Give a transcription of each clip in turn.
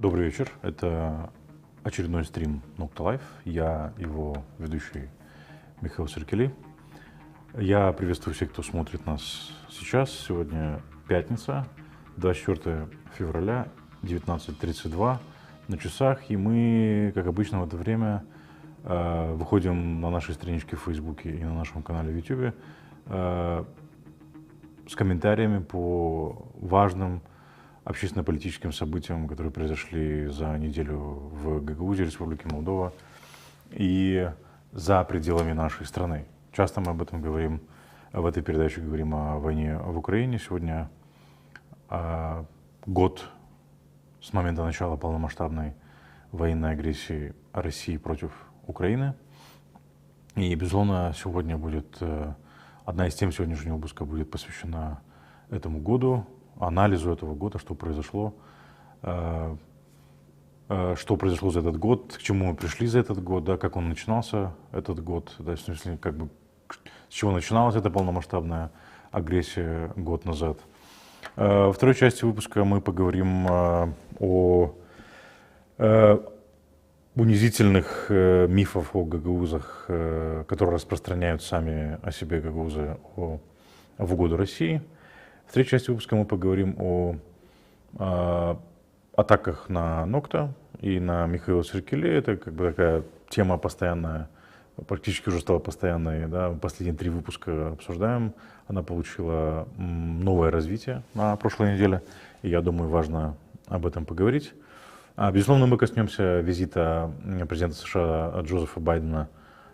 Добрый вечер. Это очередной стрим Nocta Live. Я его ведущий Михаил Серкели. Я приветствую всех, кто смотрит нас сейчас. Сегодня пятница, 24 февраля, 19:32 на часах. И мы, как обычно, в это время выходим на нашей страничке в Фейсбуке и на нашем канале в Ютубе с комментариями по важным общественно-политическим событиям, которые произошли за неделю в Гагаузии, Республике Молдова и за пределами нашей страны. Часто мы об этом говорим, в этой передаче говорим о войне в Украине. Сегодня год с момента начала полномасштабной военной агрессии России против Украины. И, безусловно, сегодня будет одна из тем сегодняшнего выпуска будет посвящена этому году, анализу этого года, что произошло за этот год, к чему мы пришли за этот год, да, как он начинался этот год, да, в смысле, как бы, с чего начиналась эта полномасштабная агрессия год назад. Во второй части выпуска мы поговорим о унизительных мифах о гагаузах, которые распространяют сами о себе гагаузы в угоду России. В третьей части выпуска мы поговорим о атаках на Nocta и на Михаила Серкели. Это как бы такая тема постоянная, практически уже стала постоянной. Да? Последние 3 выпуска обсуждаем. Она получила новое развитие на прошлой неделе, и я думаю, важно об этом поговорить. Безусловно, мы коснемся визита президента США Джозефа Байдена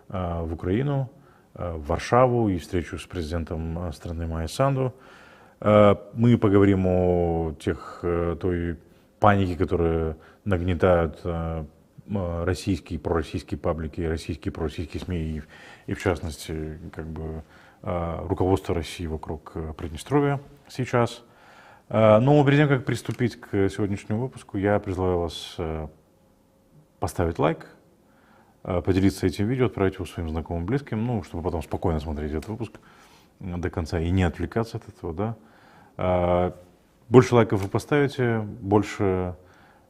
в Украину, в Варшаву и встречу с президентом страны Майей Санду. Мы поговорим о той панике, которая нагнетают российские и пророссийские паблики, российские и пророссийские СМИ, и в частности, как бы, руководство России вокруг Приднестровья сейчас. Но перед тем, как приступить к сегодняшнему выпуску, я призываю вас поставить лайк, поделиться этим видео, отправить его своим знакомым, близким, чтобы потом спокойно смотреть этот выпуск до конца и не отвлекаться от этого, да. Больше лайков вы поставите, больше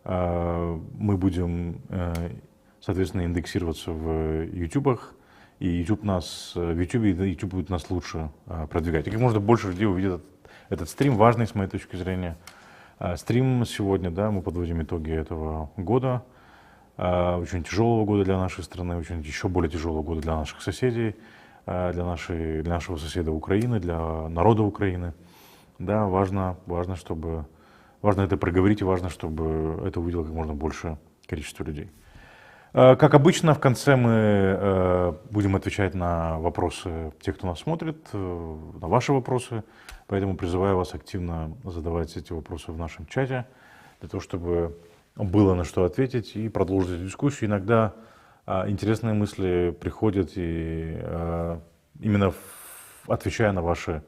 мы будем, соответственно, индексироваться в ютубах, и YouTube будет нас лучше продвигать. И как можно больше людей увидит этот стрим, важный с моей точки зрения. Стрим сегодня, да, мы подводим итоги этого года, очень тяжелого года для нашей страны, еще более тяжелого года для наших соседей, для нашего соседа Украины, для народа Украины. Да, важно это проговорить, и важно, чтобы это увидело как можно больше количество людей. Как обычно, в конце мы будем отвечать на вопросы тех, кто нас смотрит, на ваши вопросы, поэтому призываю вас активно задавать эти вопросы в нашем чате, для того, чтобы было на что ответить и продолжить эту дискуссию. Иногда интересные мысли приходят, и именно отвечая на ваши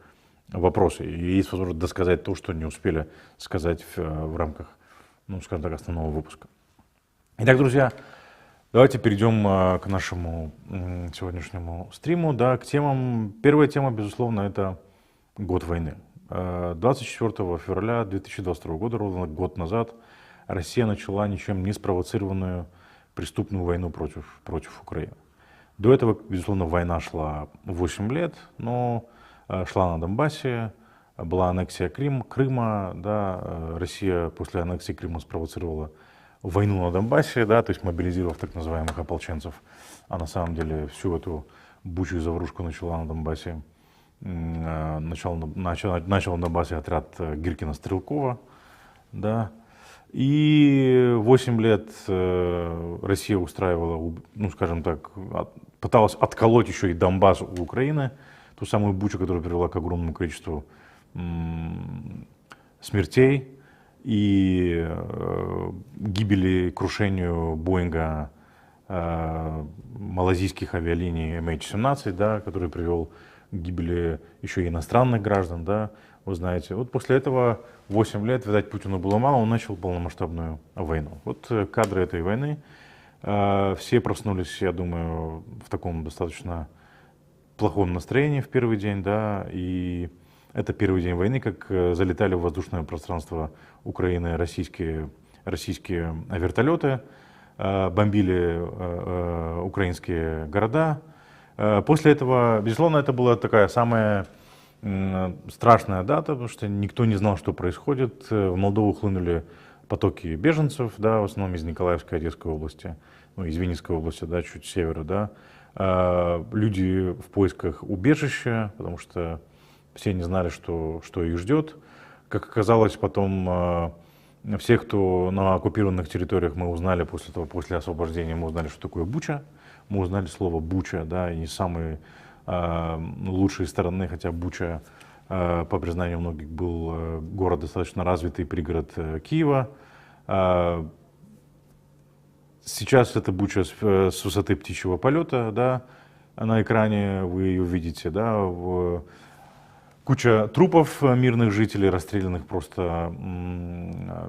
вопросы. И есть возможность досказать то, что не успели сказать в рамках, скажем так, основного выпуска. Итак, друзья, давайте перейдем к нашему сегодняшнему стриму, да, к темам. Первая тема, безусловно, это год войны. 24 февраля 2022 года, ровно год назад, Россия начала ничем не спровоцированную преступную войну против Украины. До этого, безусловно, война шла 8 лет, но шла на Донбассе, была аннексия Крыма, да, Россия после аннексии Крыма спровоцировала войну на Донбассе, да, то есть мобилизировав так называемых ополченцев, а на самом деле всю эту бучу и заварушку начала на Донбассе, начал на Донбассе отряд Гиркина-Стрелкова, да, и 8 лет Россия устраивала, скажем так, пыталась отколоть еще и Донбасс у Украины, ту самую бучу, которая привела к огромному количеству смертей и гибели, крушению Боинга малазийских авиалиний MH17, да, который привел к гибели еще и иностранных граждан, да, вы знаете. Вот после этого 8 лет, видать, Путину было мало, он начал полномасштабную войну. Вот кадры этой войны. Все проснулись, я думаю, в таком достаточно плохом настроении в первый день, да, и это первый день войны, как залетали в воздушное пространство Украины российские российские вертолеты, бомбили украинские города. После этого, безусловно, это была такая самая страшная дата, потому что никто не знал, что происходит. В Молдову хлынули потоки беженцев, да, в основном из Николаевской, Одесской области, ну, из Винницкой области, да, чуть севера, да. Люди в поисках убежища, потому что все не знали, что их ждет. Как оказалось, потом все, кто на оккупированных территориях, мы узнали после освобождения, мы узнали, что такое Буча. Мы узнали слово Буча, да, и не с самой лучшей стороны, хотя Буча, по признанию многих, был город достаточно развитый, пригород Киева. Сейчас это Буча с высоты птичьего полета, да, на экране вы ее видите, да, куча трупов мирных жителей, расстрелянных просто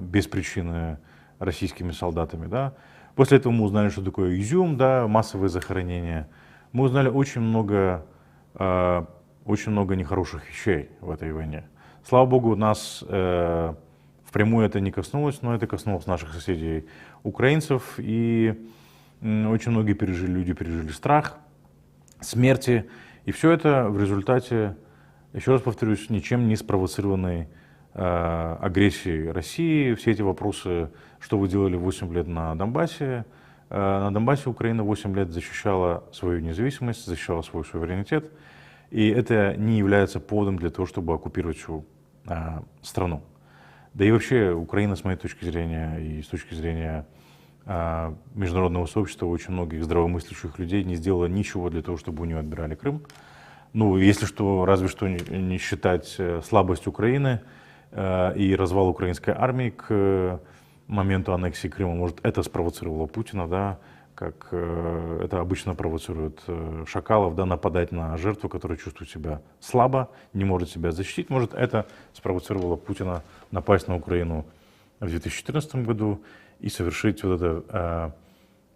без причины российскими солдатами, да. После этого мы узнали, что такое Изюм, да, массовые захоронения. Мы узнали очень много нехороших вещей в этой войне. Слава богу, нас впрямую это не коснулось, но это коснулось наших соседей украинцев. И очень многие люди пережили страх, смерти. И все это в результате, еще раз повторюсь, ничем не спровоцированной агрессии России. Все эти вопросы, что вы делали 8 лет на Донбассе. На Донбассе Украина 8 лет защищала свою независимость, защищала свой суверенитет. И это не является поводом для того, чтобы оккупировать всю страну. Да и вообще Украина, с моей точки зрения и с точки зрения международного сообщества, очень многих здравомыслящих людей не сделала ничего для того, чтобы у нее отбирали Крым. Ну, если что, разве что не считать слабость Украины и развал украинской армии к моменту аннексии Крыма. Может, это спровоцировало Путина, да, как это обычно провоцирует шакалов, да, нападать на жертву, которая чувствует себя слабо, не может себя защитить. Может, это спровоцировало Путина напасть на Украину в 2014 году и совершить вот это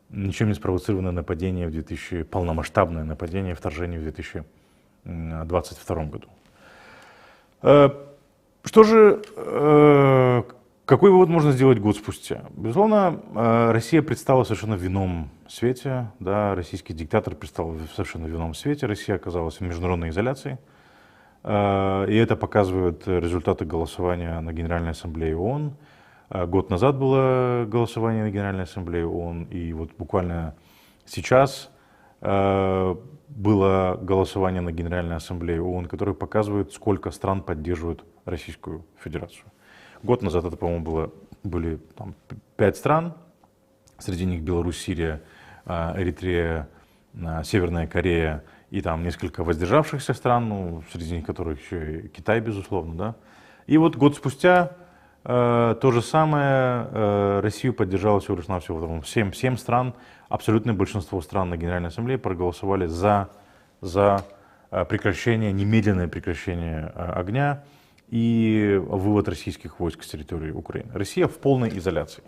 ничем не спровоцированное нападение полномасштабное нападение, вторжение в 2022 году. Что же, какой вывод можно сделать год спустя? Безусловно, Россия предстала совершенно в ином свете, да, российский диктатор предстал в совершенно в ином свете, Россия оказалась в международной изоляции, и это показывают результаты голосования на Генеральной Ассамблее ООН. Год назад было голосование на Генеральной Ассамблее ООН, и вот буквально сейчас было голосование на Генеральной Ассамблее ООН, которое показывает, сколько стран поддерживают Российскую Федерацию. Год назад это, по-моему, были там, 5 стран, среди них Беларусь, Сирия, Эритрея, Северная Корея и там несколько воздержавшихся стран, ну, среди них которых еще и Китай, безусловно. Да? И вот год спустя то же самое, Россию поддержало всего лишь навсего 7 стран, абсолютное большинство стран на Генеральной Ассамблее проголосовали за прекращение, немедленное прекращение огня и вывод российских войск с территории Украины. Россия в полной изоляции.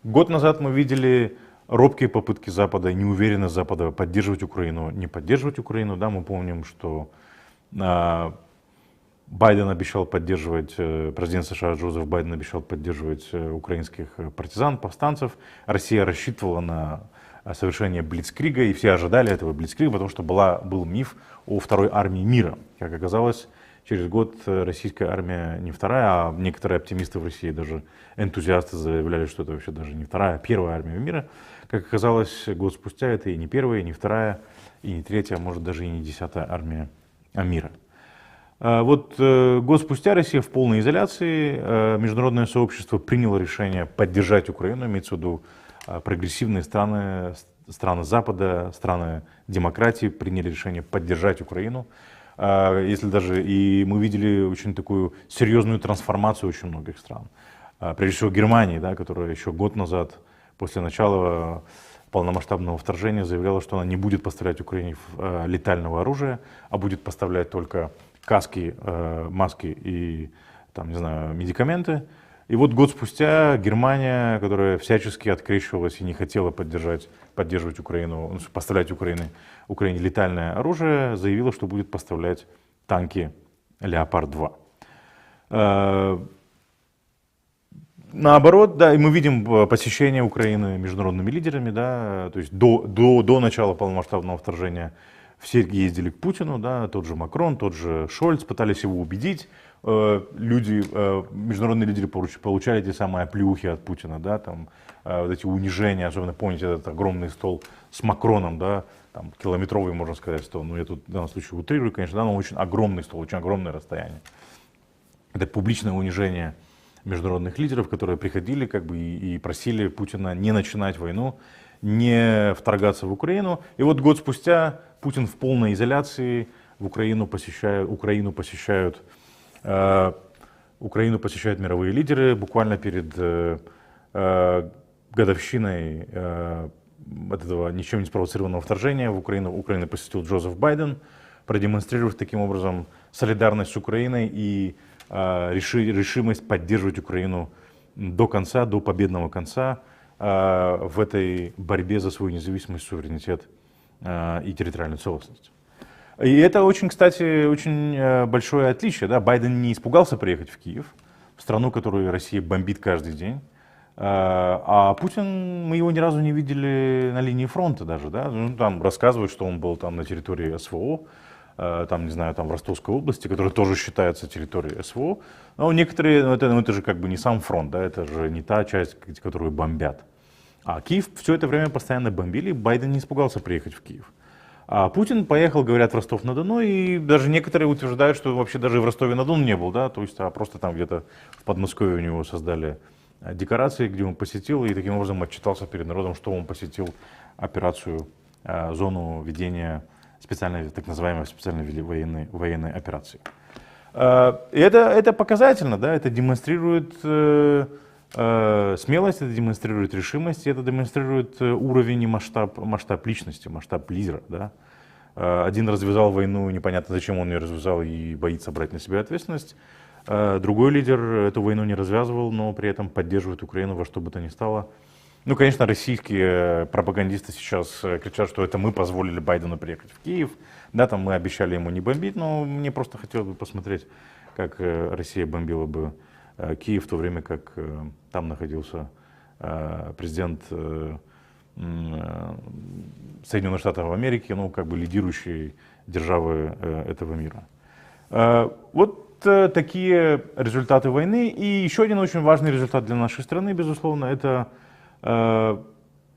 Год назад мы видели робкие попытки Запада, неуверенность Запада поддерживать Украину, не поддерживать Украину. Да, мы помним, что Байден обещал поддерживать, президент США Джозеф Байден обещал поддерживать украинских партизан, повстанцев. Россия рассчитывала на совершение блицкрига, и все ожидали этого блицкрига, потому что был миф о второй армии мира. Как оказалось, через год российская армия не вторая, а некоторые оптимисты в России, даже энтузиасты заявляли, что это вообще даже не вторая, а первая армия мира. Как оказалось, год спустя это и не первая, и не вторая, и не третья, а может даже и не 10-я армия мира. Вот год спустя Россия в полной изоляции, международное сообщество приняло решение поддержать Украину, имеется в виду прогрессивные страны Запада, страны демократии приняли решение поддержать Украину. Если даже и мы видели очень такую серьезную трансформацию очень многих стран. Прежде всего Германии, да, которая еще год назад, после начала полномасштабного вторжения, заявляла, что она не будет поставлять Украине летального оружия, а будет поставлять только каски, маски и там, не знаю, медикаменты. И вот год спустя Германия, которая всячески открещивалась и не хотела поддерживать Украину, поставлять Украине летальное оружие, заявила, что будет поставлять танки «Леопард-2». Наоборот, да, и мы видим посещение Украины международными лидерами, да, то есть до начала полномасштабного вторжения все ездили к Путину, да, тот же Макрон, тот же Шольц пытались его убедить. Люди, международные лидеры получали те самые оплеухи от Путина, да, там, вот эти унижения, особенно помните этот огромный стол с Макроном, да, там, километровый, можно сказать, стол, ну я тут в данном случае утрирую, конечно, да, но очень огромный стол, очень огромное расстояние. Это публичное унижение международных лидеров, которые приходили как бы и просили Путина не начинать войну, не вторгаться в Украину. И вот год спустя Путин в полной изоляции в Украину посещают мировые лидеры. Буквально перед годовщиной от этого ничем не спровоцированного вторжения в Украину посетил Джозеф Байден, продемонстрировав таким образом солидарность с Украиной и решимость поддерживать Украину до конца, до победного конца в этой борьбе за свою независимость, суверенитет и территориальную целостность. И это очень, кстати, очень большое отличие. Да? Байден не испугался приехать в Киев, в страну, которую Россия бомбит каждый день. А Путин, мы его ни разу не видели на линии фронта даже. Да? Ну, там рассказывают, что он был там на территории СВО, там, не знаю, там в Ростовской области, которая тоже считается территорией СВО. Но некоторые, это же как бы не сам фронт, да, это же не та часть, которую бомбят. А Киев все это время постоянно бомбили, и Байден не испугался приехать в Киев. А Путин поехал, говорят, в Ростов-на-Дону, и даже некоторые утверждают, что вообще даже в Ростове-на-Дону не был, да, то есть, а просто там где-то в Подмосковье у него создали декорации, где он посетил, и таким образом отчитался перед народом, что он посетил операцию, зону ведения специальной, так называемой специальной военной операции. Это показательно, да, это демонстрирует смелость, это демонстрирует решимость, это демонстрирует уровень и масштаб личности, масштаб лидера. Да. Один развязал войну, непонятно зачем он ее развязал и боится брать на себя ответственность. Другой лидер эту войну не развязывал, но при этом поддерживает Украину во что бы то ни стало. Ну, конечно, российские пропагандисты сейчас кричат, что это мы позволили Байдену приехать в Киев. Да, там мы обещали ему не бомбить, но мне просто хотелось бы посмотреть, как Россия бомбила бы Киев, в то время как там находился президент Соединенных Штатов Америки, ну, как бы лидирующей державы этого мира. Вот такие результаты войны. И еще один очень важный результат для нашей страны, безусловно, это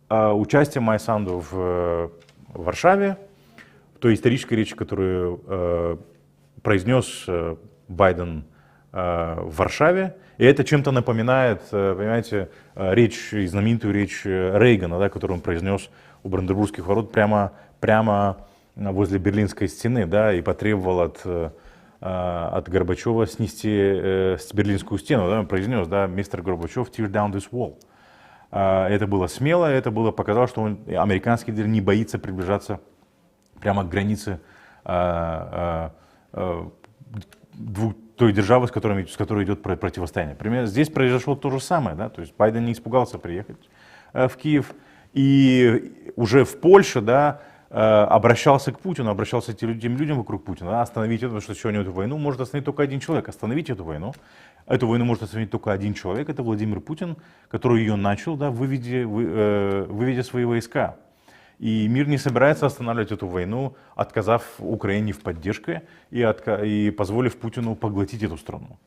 участие Майи Санду в Варшаве, в той исторической речи, которую произнес Байден в Варшаве. И это чем-то напоминает, понимаете, знаменитую речь Рейгана, да, которую он произнес у Бранденбургских ворот прямо возле Берлинской стены, да, и потребовал от Горбачева снести Берлинскую стену. Да, он произнес, да, «Мистер Горбачев, tear down this wall». Это было смело, это было показало, что американский лидер не боится приближаться прямо к границе той державы, с которой идет противостояние. Примерно здесь произошло то же самое, да? То есть Байден не испугался приехать в Киев, и уже в Польше, да, обращался к Путину, обращался к тем людям вокруг Путина, да, остановить это, потому что сегодня эту войну может остановить только один человек, остановить эту войну. Эту войну может остановить только один человек, это Владимир Путин, который ее начал, да, выведя свои войска. И мир не собирается останавливать эту войну, отказав Украине в поддержке и позволив Путину поглотить эту страну.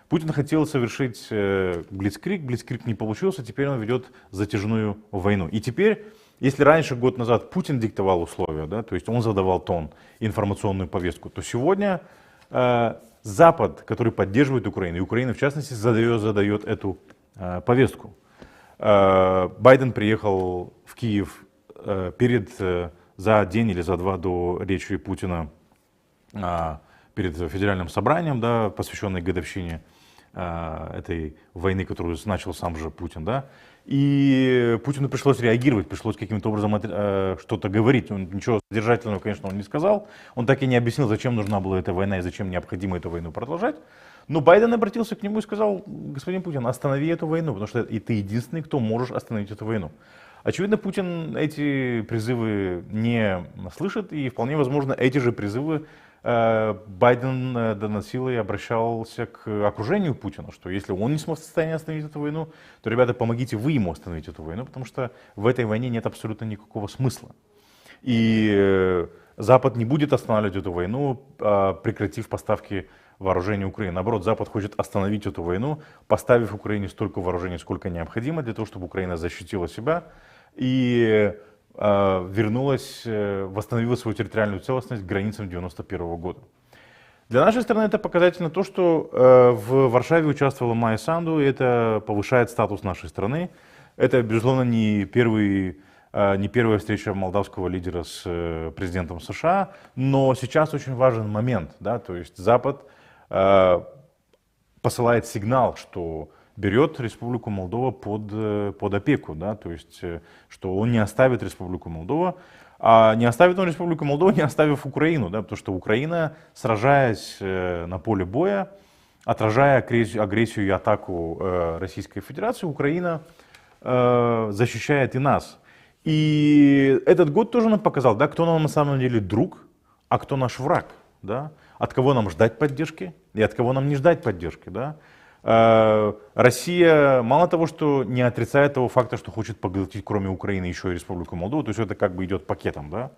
Путин хотел совершить блицкриг не получился, теперь он ведет затяжную войну. И теперь, если раньше, год назад, Путин диктовал условия, да, то есть он задавал тон, информационную повестку, то сегодня Запад, который поддерживает Украину, и Украина в частности, задает эту повестку. Байден приехал в Киев за день или за два до речи Путина перед федеральным собранием, да, посвященной годовщине этой войны, которую начал сам же Путин, да, и Путину пришлось реагировать, пришлось каким-то образом что-то говорить. Он ничего содержательного, конечно, он не сказал, он так и не объяснил, зачем нужна была эта война и зачем необходимо эту войну продолжать. Но Байден обратился к нему и сказал: господин Путин, останови эту войну, потому что ты единственный, кто можешь остановить эту войну. Очевидно, Путин эти призывы не слышит, и вполне возможно, эти же призывы Байден доносил и обращался к окружению Путина, что если он не сможет в состоянии остановить эту войну, то, ребята, помогите вы ему остановить эту войну, потому что в этой войне нет абсолютно никакого смысла. И Запад не будет останавливать эту войну, прекратив поставки вооружений Украине. Наоборот, Запад хочет остановить эту войну, поставив Украине столько вооружений, сколько необходимо, для того, чтобы Украина защитила себя и вернулась, восстановила свою территориальную целостность к границам 1991 года. Для нашей страны это показательно то, что в Варшаве участвовала Майя Санду, и это повышает статус нашей страны. Это, безусловно, не первая встреча молдавского лидера с президентом США, но сейчас очень важен момент, да, то есть Запад посылает сигнал, что берет Республику Молдова под опеку, да, то есть что он не оставит Республику Молдова, а не оставит он Республику Молдова, не оставив Украину, да, потому что Украина, сражаясь на поле боя, отражая агрессию и атаку Российской Федерации, Украина защищает и нас. И этот год тоже нам показал, да, кто нам на самом деле друг, а кто наш враг, да, от кого нам ждать поддержки и от кого нам не ждать поддержки, да. Россия мало того, что не отрицает того факта, что хочет поглотить кроме Украины еще и Республику Молдову, то есть это как бы идет пакетом, да.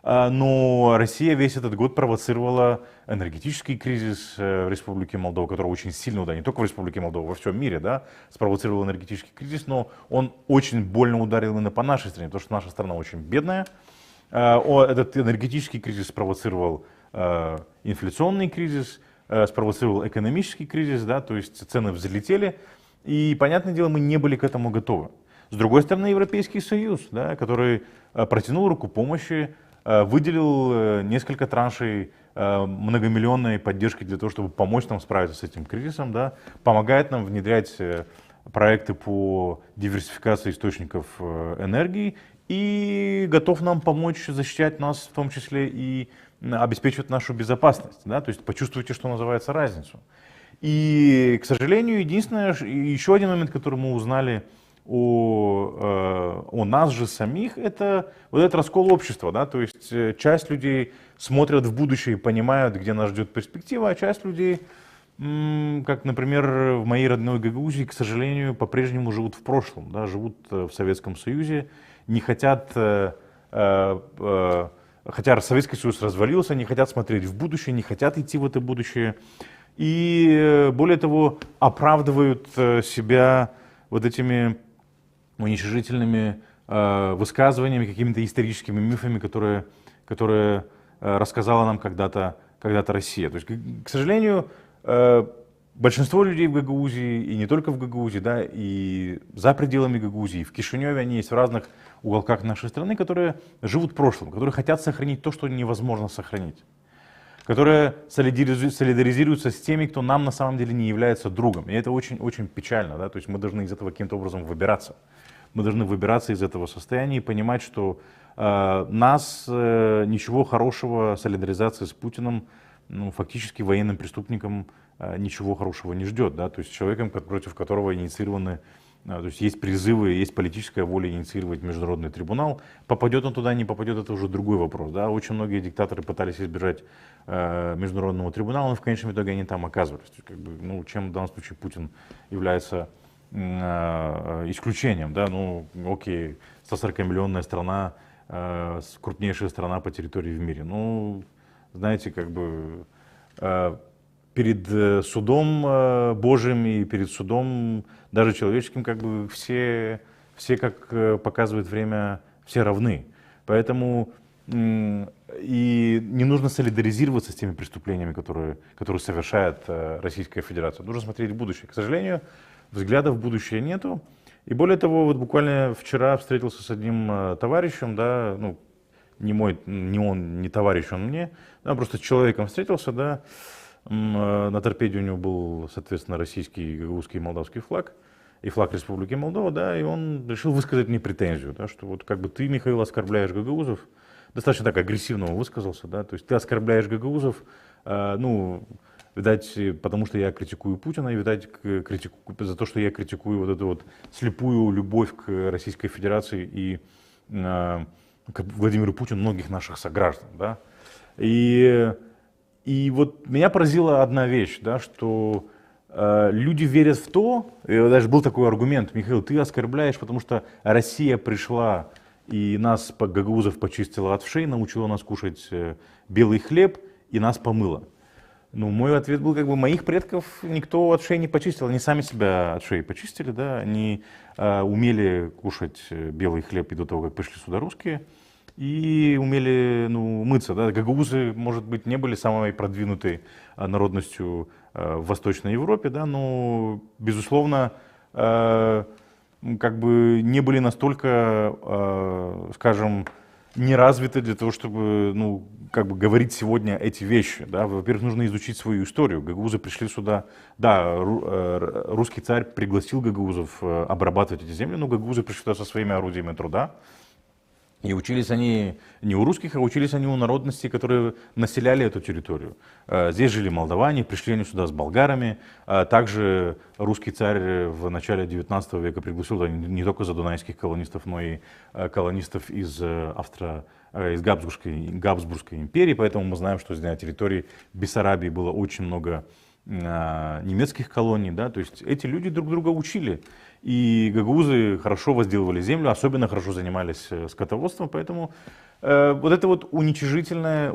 Но Россия весь этот год провоцировала энергетический кризис в Республике Молдова, который очень сильно, да, не только в Республике Молдова, во всем мире, да, спровоцировал энергетический кризис, но он очень больно ударил именно по нашей стране, потому что наша страна очень бедная. Этот энергетический кризис спровоцировал инфляционный кризис, спровоцировал экономический кризис, да, то есть цены взлетели, и, понятное дело, мы не были к этому готовы. С другой стороны, Европейский Союз, да, который протянул руку помощи, выделил несколько траншей многомиллионной поддержки для того, чтобы помочь нам справиться с этим кризисом, да, помогает нам внедрять проекты по диверсификации источников энергии и готов нам помочь защищать нас, в том числе и обеспечивать нашу безопасность, да, то есть почувствуйте, что называется, разницу. И, к сожалению, единственное, еще один момент, который мы узнали о нас же самих, это вот этот раскол общества, да, то есть часть людей смотрят в будущее и понимают, где нас ждет перспектива, а часть людей, как, например, в моей родной Гагаузии, к сожалению, по-прежнему живут в прошлом, да, живут в Советском Союзе, не хотят, хотя Советский Союз развалился, не хотят смотреть в будущее, не хотят идти в это будущее, и более того, оправдывают себя вот этими уничижительными высказываниями, какими-то историческими мифами, которые рассказала нам когда-то Россия. То есть, к сожалению, большинство людей в Гагаузии, и не только в Гагаузии, да, и за пределами Гагаузии, и в Кишиневе, они есть в разных уголках нашей страны, которые живут в прошлом, которые хотят сохранить то, что невозможно сохранить, которые солидаризируются с теми, кто нам на самом деле не является другом. И это очень-очень печально, да, то есть мы должны из этого каким-то образом выбираться. Мы должны выбираться из этого состояния и понимать, что нас ничего хорошего, солидаризации с Путиным, ну, фактически военным преступником, ничего хорошего не ждет, да, то есть человеком, против которого инициированы, то есть призывы, есть политическая воля инициировать международный трибунал. Попадет он туда, не попадет, это уже другой вопрос, да, очень многие диктаторы пытались избежать международного трибунала, но в конечном итоге они там оказывались. То есть, как бы, ну, чем в данном случае Путин является исключением, да, ну, окей, 140-миллионная страна, крупнейшая страна по территории в мире, ну, знаете, как бы перед судом Божьим и перед судом даже человеческим, как бы все, как показывает время, все равны. Поэтому и не нужно солидаризироваться с теми преступлениями, которые совершает Российская Федерация. Нужно смотреть в будущее. К сожалению, взглядов в будущее нету. И более того, вот буквально вчера встретился с одним товарищем, да, ну, не он, не товарищ, он мне, да, просто с человеком встретился, да, на торпеде у него был, соответственно, российский, гагаузский и молдавский флаг, и флаг Республики Молдова, да, и он решил высказать мне претензию, да, что вот как бы ты, Михаил, оскорбляешь гагаузов, достаточно так агрессивно высказался, да, то есть ты оскорбляешь гагаузов, ну, видать, потому что я критикую Путина, и, видать, за то, что я критикую вот эту вот слепую любовь к Российской Федерации и к Владимиру Путину многих наших сограждан, да. И И вот меня поразила одна вещь, да, что люди верят в то, и даже был такой аргумент: Михаил, ты оскорбляешь, потому что Россия пришла и нас, гагаузов, почистила от вшей, научила нас кушать белый хлеб и нас помыла. Ну, мой ответ был, как бы, моих предков никто от шеи не почистил, они сами себя от шеи почистили, да, они умели кушать белый хлеб и до того, как пришли сюда русские, и умели, ну, мыться, да. Гагаузы, может быть, не были самой продвинутой народностью в Восточной Европе, да, но, безусловно, как бы не были настолько, скажем, не развиты для того, чтобы, ну, как бы говорить сегодня эти вещи, да. Во-первых, нужно изучить свою историю. Гагаузы пришли сюда, да, русский царь пригласил гагаузов обрабатывать эти земли, но гагаузы пришли сюда со своими орудиями труда. И учились они не у русских, а учились они у народностей, которые населяли эту территорию. Здесь жили молдаване, пришли они сюда с болгарами. Также русский царь в начале 19 века пригласил не только задунайских колонистов, но и колонистов из Габсбургской империи. Поэтому мы знаем, что на территории Бессарабии было очень много немецких колоний. Да? То есть эти люди друг друга учили. И гагаузы хорошо возделывали землю, особенно хорошо занимались скотоводством, поэтому вот это вот унижение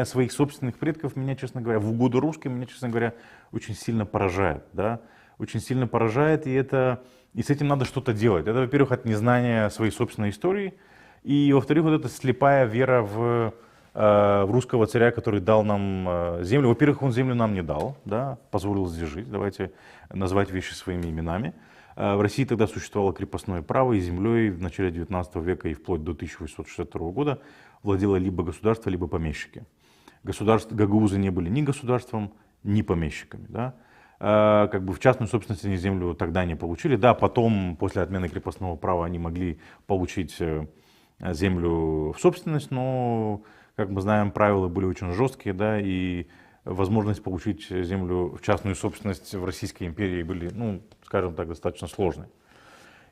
своих собственных предков меня, честно говоря, в угоду русским, меня, честно говоря, очень сильно поражает, да, очень сильно поражает, и с этим надо что-то делать. Это, во-первых, от незнания своей собственной истории, и, во-вторых, вот эта слепая вера в русского царя, который дал нам землю. Во-первых, он землю нам не дал, да, позволил здесь жить. Давайте назвать вещи своими именами. В России тогда существовало крепостное право, и землей в начале 19 века и вплоть до 1862 года владело либо государство, либо помещики. Гагаузы не были ни государством, ни помещиками. Да. Как бы в частную собственность они землю тогда не получили. Да, потом, после отмены крепостного права, они могли получить землю в собственность, но, как мы знаем, правила были очень жесткие, да, и возможность получить землю в частную собственность в Российской империи были, ну, скажем так, достаточно сложные.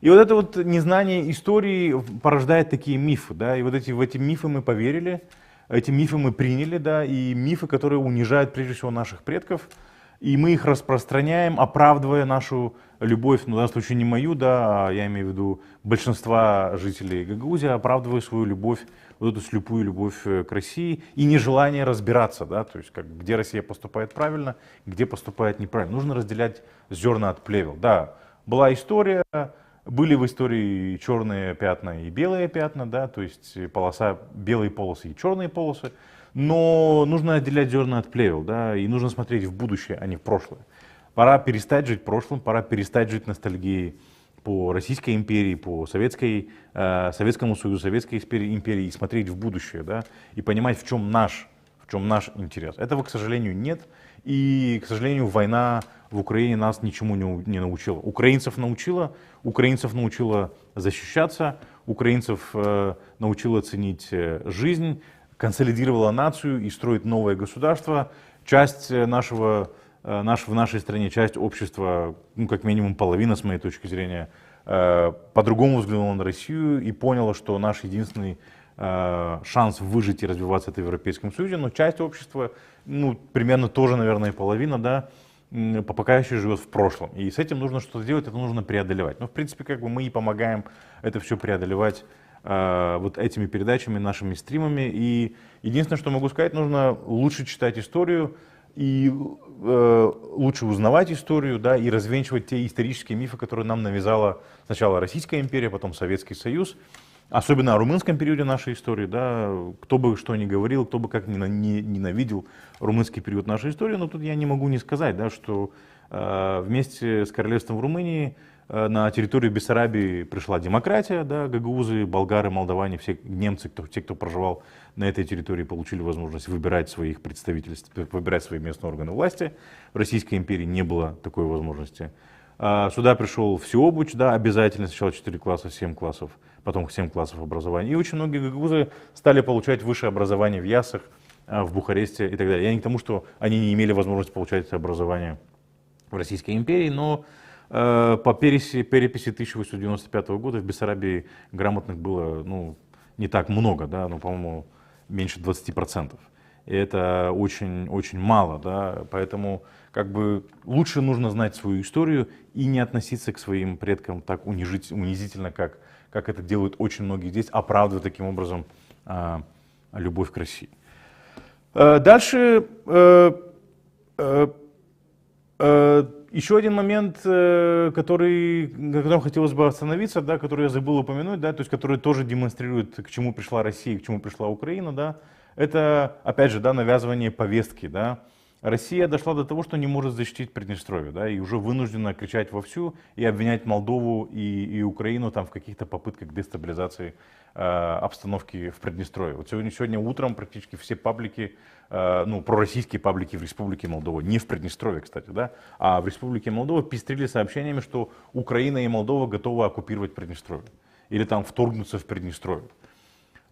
И вот это вот незнание истории порождает такие мифы, да, и вот в эти мифы мы поверили, эти мифы мы приняли, да, и мифы, которые унижают прежде всего наших предков, и мы их распространяем, оправдывая нашу любовь, ну, в данном случае не мою, да, а я имею в виду большинства жителей Гагаузии, оправдывая свою любовь, вот эту слепую любовь к России и нежелание разбираться, да, то есть как, где Россия поступает правильно, где поступает неправильно. Нужно разделять зерна от плевел. Да, была история, были в истории черные пятна и белые пятна, да, то есть белые полосы и черные полосы. Но нужно отделять зерна от плевел, да, и нужно смотреть в будущее, а не в прошлое. Пора перестать жить прошлым, пора перестать жить ностальгией по Российской империи, по Советскому Союзу, Советской империи и смотреть в будущее, да, и понимать, в чем наш интерес. Этого, к сожалению, нет. И, к сожалению, война в Украине нас ничему не научила. Украинцев научила защищаться, украинцев научила ценить жизнь, консолидировала нацию и строить новое государство. Часть в нашей стране, часть общества, ну, как минимум половина, с моей точки зрения, по-другому взглянула на Россию и поняла, что наш единственный шанс выжить и развиваться это в Европейском Союзе, но часть общества, ну, примерно тоже, наверное, половина, да, пока еще живет в прошлом. И с этим нужно что-то делать, это нужно преодолевать. Но, в принципе, как бы мы и помогаем это все преодолевать вот этими передачами, нашими стримами. И единственное, что могу сказать, нужно лучше читать историю и лучше узнавать историю, да, и развенчивать те исторические мифы, которые нам навязала сначала Российская империя, потом Советский Союз. Особенно о румынском периоде нашей истории, да, кто бы что ни говорил, кто бы как ни ненавидел румынский период нашей истории, но тут я не могу не сказать, да, что вместе с королевством Румынии на территорию Бессарабии пришла демократия, да, гагаузы, болгары, молдаване, все немцы, те, кто проживал на этой территории, получили возможность выбирать своих представителей, выбирать свои местные органы власти. В Российской империи не было такой возможности. Сюда пришел всеобуч, да, обязательно сначала 4 класса, 7 классов, потом 7 классов образования. И очень многие гагаузы стали получать высшее образование в Ясах, в Бухаресте и так далее. Я не к тому, что они не имели возможности получать это образование в Российской империи, но по переписи 1895 года в Бессарабии грамотных было, ну, не так много, да, ну, по-моему, меньше 20%. и это очень мало, да, поэтому как бы лучше нужно знать свою историю и не относиться к своим предкам так унизительно, как это делают очень многие здесь, оправдывая таким образом любовь к России. Дальше еще один момент, на котором хотелось бы остановиться, да, который я забыл упомянуть, да, то есть который тоже демонстрирует, к чему пришла Россия, к чему пришла Украина, да, это, опять же, да, навязывание повестки. Да. Россия дошла до того, что не может защитить Приднестровье, да, и уже вынуждена кричать вовсю и обвинять Молдову и Украину там, в каких-то попытках дестабилизации обстановки в Приднестровье. Вот сегодня утром практически все паблики, ну, пророссийские паблики в Республике Молдова, не в Приднестровье, кстати, да, а в Республике Молдова пестрили сообщениями, что Украина и Молдова готовы оккупировать Приднестровье или там вторгнуться в Приднестровье.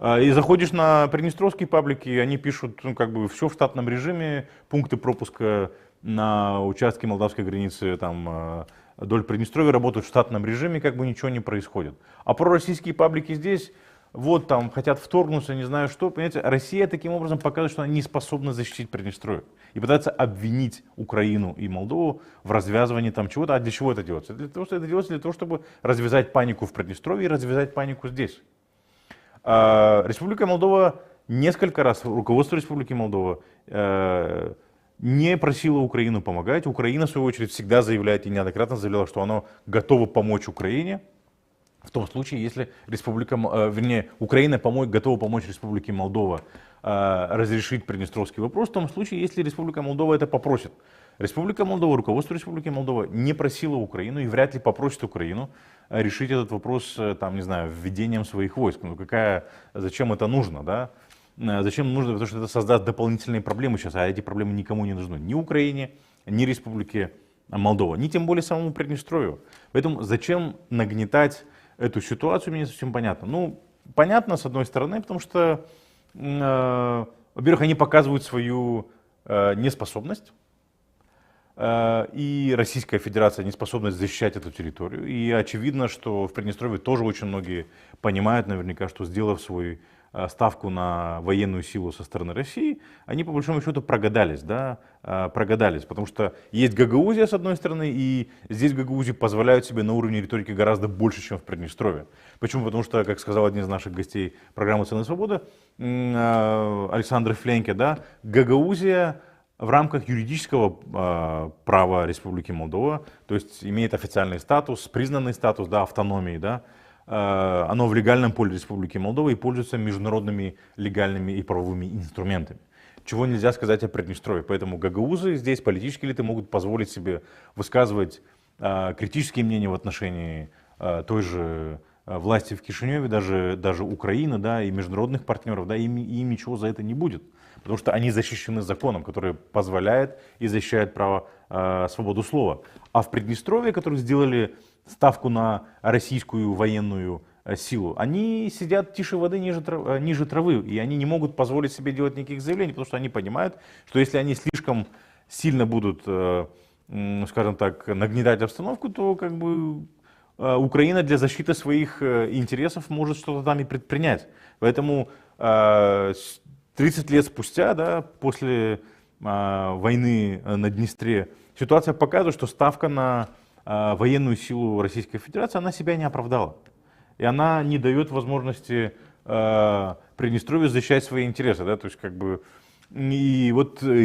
И заходишь на приднестровские паблики, они пишут, ну, как бы все в штатном режиме, пункты пропуска на участке молдавской границы там, вдоль Приднестровья работают в штатном режиме, как бы ничего не происходит. А пророссийские паблики здесь, вот там хотят вторгнуться, не знаю что, понимаете, Россия таким образом показывает, что она не способна защитить Приднестровье. И пытается обвинить Украину и Молдову в развязывании там чего-то. А для чего это делается? Это делается для того, чтобы развязать панику в Приднестровье и развязать панику здесь. Республика Молдова несколько раз, руководство Республики Молдова не просила Украину помогать. Украина, в свою очередь, всегда заявляет и неоднократно заявляла, что она готова помочь Украине. В том случае, если Украина готова помочь Республике Молдова разрешить Приднестровский вопрос, в том случае, если Республика Молдова это попросит. Республика Молдова, руководство Республики Молдова не просило Украину и вряд ли попросит Украину решить этот вопрос, там, не знаю, введением своих войск. Ну, зачем это нужно, да? Зачем нужно? Потому что это создаст дополнительные проблемы сейчас, а эти проблемы никому не нужны. Ни Украине, ни Республике Молдова, ни тем более самому Приднестровью. Поэтому зачем нагнетать эту ситуацию, мне не совсем понятно. Ну, понятно, с одной стороны, потому что, во-первых, они показывают свою неспособность, и Российская Федерация неспособность защищать эту территорию. И очевидно, что в Приднестровье тоже очень многие понимают наверняка, что, сделав свою ставку на военную силу со стороны России, они по большому счету прогадались, да, потому что есть Гагаузия с одной стороны, и здесь в Гагаузии позволяют себе на уровне риторики гораздо больше, чем в Приднестровье. Почему? Потому что, как сказал один из наших гостей программы «Цены свободы», Александр Фленке, да, Гагаузия в рамках юридического права Республики Молдова, то есть имеет официальный статус, признанный статус, да, автономии, да, оно в легальном поле Республики Молдова и пользуется международными легальными и правовыми инструментами. Чего нельзя сказать о Приднестровье. Поэтому гагаузы здесь, политические элиты, могут позволить себе высказывать критические мнения в отношении той же власти в Кишиневе, даже Украины, да, и международных партнеров, да, им ничего за это не будет. Потому что они защищены законом, который позволяет и защищает право свободу слова. А в Приднестровье, которые сделали ставку на российскую военную силу, они сидят тише воды, ниже травы, и они не могут позволить себе делать никаких заявлений, потому что они понимают, что если они слишком сильно будут, скажем так, нагнетать обстановку, то как бы Украина для защиты своих интересов может что-то там и предпринять. Поэтому 30 лет спустя, да, после войны на Днестре, ситуация показывает, что ставка на военную силу Российской Федерации, она себя не оправдала. И она не дает возможности Приднестровью защищать свои интересы. Да? То есть, как бы, и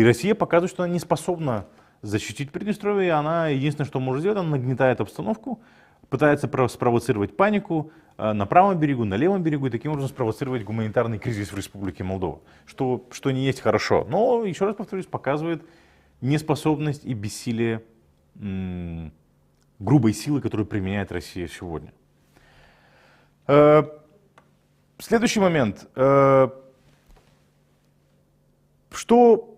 Россия показывает, что она не способна защитить Приднестровье. Она единственное, что может сделать, она нагнетает обстановку, пытается спровоцировать панику на правом берегу, на левом берегу, и таким образом спровоцировать гуманитарный кризис в Республике Молдова, что не есть хорошо. Но, еще раз повторюсь, показывает неспособность и бессилие грубой силы, которую применяет Россия сегодня. Следующий момент. Что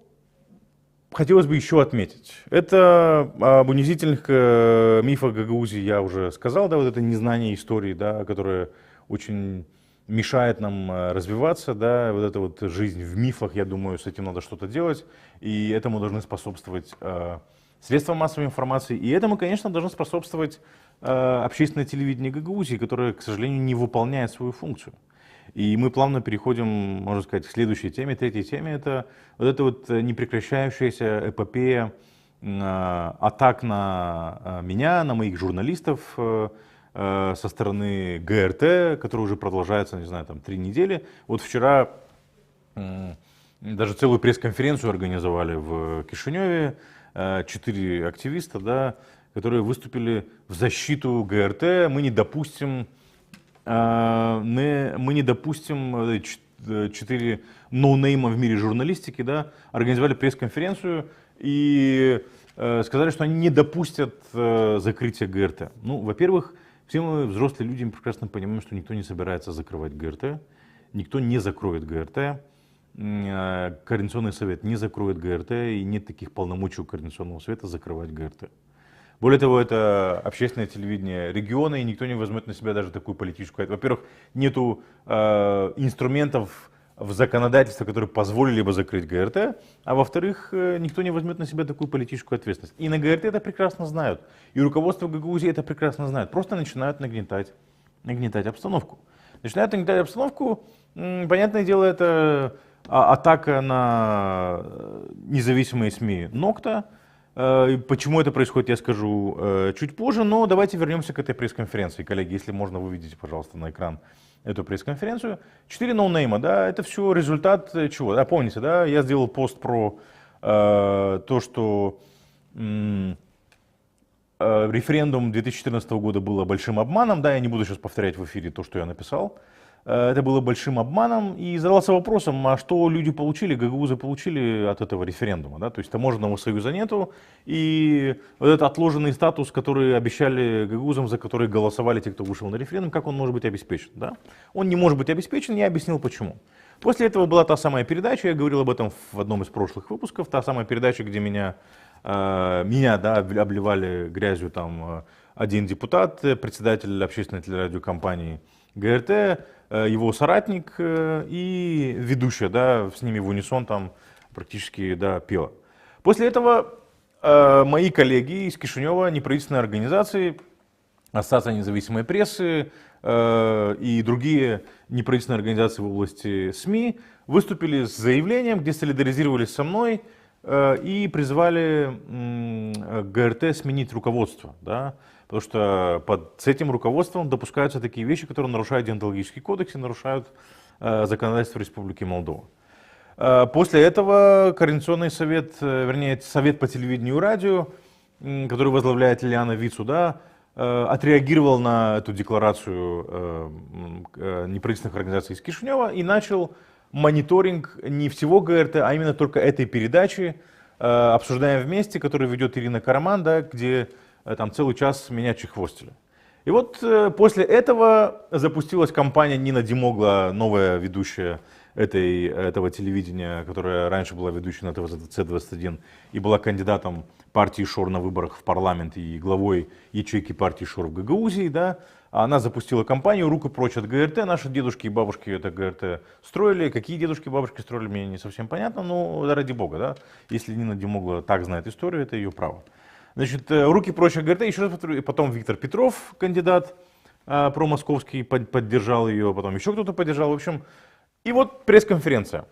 хотелось бы еще отметить? Это об унизительных мифах Гагаузии я уже сказал, да, вот это незнание истории, да, которое очень мешает нам развиваться, да, вот эта вот жизнь в мифах, я думаю, с этим надо что-то делать, и этому должны способствовать средства массовой информации, и этому, конечно, должно способствовать общественное телевидение Гагаузии, которое, к сожалению, не выполняет свою функцию. И мы плавно переходим, можно сказать, к следующей теме, третьей теме. Это вот эта вот непрекращающаяся эпопея атак на меня, на моих журналистов со стороны ГРТ, которая уже продолжается, не знаю, там 3 недели. Вот вчера даже целую пресс-конференцию организовали в Кишиневе, 4 активиста, да, которые выступили в защиту ГРТ. Мы не допустим 4 ноунейма в мире журналистики, да, организовали пресс-конференцию и сказали, что они не допустят закрытия ГРТ. Ну, во-первых, все мы, взрослые люди, прекрасно понимаем, что никто не собирается закрывать ГРТ, никто не закроет ГРТ, Координационный совет не закроет ГРТ, и нет таких полномочий у Координационного совета закрывать ГРТ. Более того, это общественное телевидение региона, и никто не возьмет на себя даже такую политическую... Во-первых, нету инструментов в законодательстве, которые позволили бы закрыть ГРТ, а во-вторых, никто не возьмет на себя такую политическую ответственность. И на ГРТ это прекрасно знают, и руководство Гагаузии это прекрасно знает, просто начинают нагнетать обстановку. Начинают нагнетать обстановку, понятное дело, это атака на независимые СМИ Нокта. Почему это происходит, я скажу чуть позже, но давайте вернемся к этой пресс-конференции. Коллеги, если можно, выведите, пожалуйста, на экран эту пресс-конференцию. 4 ноунейма, да, это все результат чего? Да, помните, да, я сделал пост про то, что референдум 2014 года было большим обманом, да, я не буду сейчас повторять в эфире то, что я написал. Это было большим обманом, и задался вопросом, а что люди получили, гагаузы получили от этого референдума, да, то есть таможенного союза нету, и вот этот отложенный статус, который обещали гагаузам, за который голосовали те, кто вышел на референдум, как он может быть обеспечен, да? Он не может быть обеспечен, я объяснил почему. После этого была та самая передача, я говорил об этом в одном из прошлых выпусков, та самая передача, где меня да, обливали грязью там один депутат, председатель общественной телерадиокомпании ГРТ, его соратник и ведущая, да, с ними в унисон там практически, да, пела. После этого мои коллеги из Кишинева, неправительственные организации, Ассоциация независимой прессы и другие неправительственные организации в области СМИ выступили с заявлением, где солидаризировались со мной и призвали ГРТ сменить руководство, да, потому что с этим руководством допускаются такие вещи, которые нарушают деонтологический кодекс и нарушают законодательство Республики Молдова. После этого Координационный совет, вернее, Совет по телевидению и радио, который возглавляет Лилиана Вицу, да, отреагировал на эту декларацию неправительственных организаций из Кишинева и начал мониторинг не всего ГРТ, а именно только этой передачи «Обсуждаем вместе», которую ведет Ирина Караман, да, где там целый час меня чехвостили. И вот после этого запустилась кампания Нина Демогла, новая ведущая этого телевидения, которая раньше была ведущей на ТВЦ-21 и была кандидатом партии ШОР на выборах в парламент и главой ячейки партии ШОР в Гагаузии, да. Она запустила кампанию «Руку прочь от ГРТ». Наши дедушки и бабушки это ГРТ строили. Какие дедушки и бабушки строили, мне не совсем понятно, но да, ради бога, да. Если Нина Демогла так знает историю, это ее право. Значит, «Руки прочь от ГРТ», еще раз повторю, и потом Виктор Петров, кандидат промосковский, поддержал ее, потом еще кто-то поддержал, в общем. И вот пресс-конференция.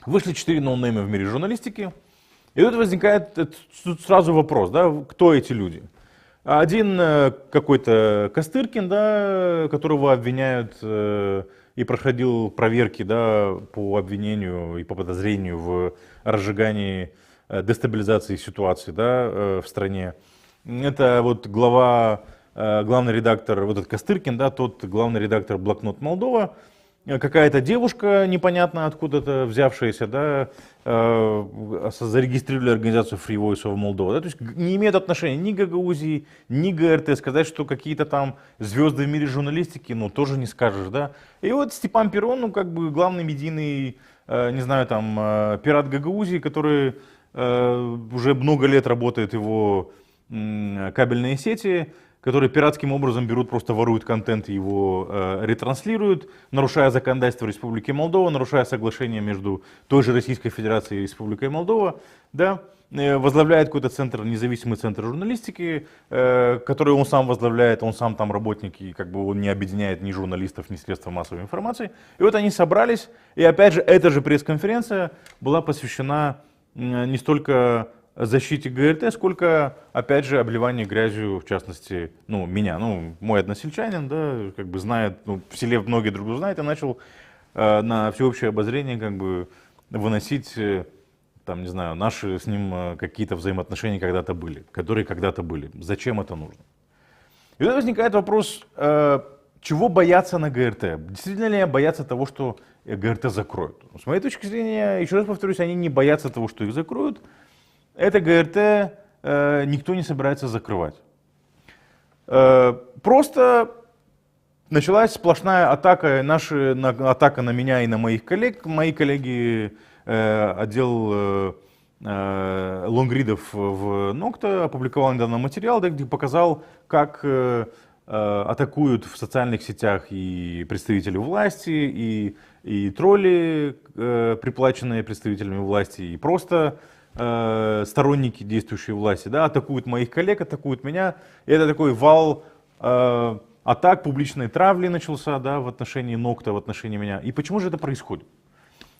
Вышли 4 ноунейма в мире журналистики, и тут возникает сразу вопрос, да, кто эти люди? Один какой-то Костыркин, да, которого обвиняют и проходил проверки, да, по обвинению и по подозрению в разжигании дестабилизации ситуации, да, в стране. Это вот главный редактор, вот этот Костыркин, да, тот главный редактор «Блокнот Молдова», какая-то девушка непонятно откуда-то взявшаяся, да, зарегистрировали организацию Free Voice of Moldova, да, то есть не имеет отношения ни к Гагаузии, ни к ГРТ, сказать, что какие-то там звезды в мире журналистики, ну, тоже не скажешь, да. И вот Степан Перрон, ну, как бы главный медийный, не знаю, там, пират Гагаузии, который уже много лет работает его кабельные сети, которые пиратским образом берут, просто воруют контент и его ретранслируют, нарушая законодательство Республики Молдова, нарушая соглашение между той же Российской Федерацией и Республикой Молдова, да, возглавляет какой-то центр, независимый центр журналистики, который он сам возглавляет, он сам там работник, и как бы он не объединяет ни журналистов, ни средства массовой информации. И вот они собрались, и опять же, эта же пресс-конференция была посвящена не столько защите ГРТ, сколько, опять же, обливанию грязью, в частности, ну, меня, ну, мой односельчанин, да, как бы знает, ну, в селе многие друг друга знают, и начал на всеобщее обозрение, как бы, выносить, там, не знаю, наши с ним какие-то взаимоотношения когда-то были, которые когда-то были. Зачем это нужно? И вот возникает вопрос, чего бояться на ГРТ? Действительно ли боятся того, что ГРТ закроют? С моей точки зрения, еще раз повторюсь, они не боятся того, что их закроют. Это ГРТ никто не собирается закрывать. Просто началась сплошная атака, атака на меня и на моих коллег. Мои коллеги, отдел лонгридов в Нокта, опубликовал недавно материал, где показал, как атакуют в социальных сетях и представители власти, и тролли, приплаченные представителями власти, и просто сторонники действующей власти, да, атакуют моих коллег, атакуют меня. И это такой вал атак, публичной травли начался, да, в отношении Нокта, в отношении меня. И почему же это происходит?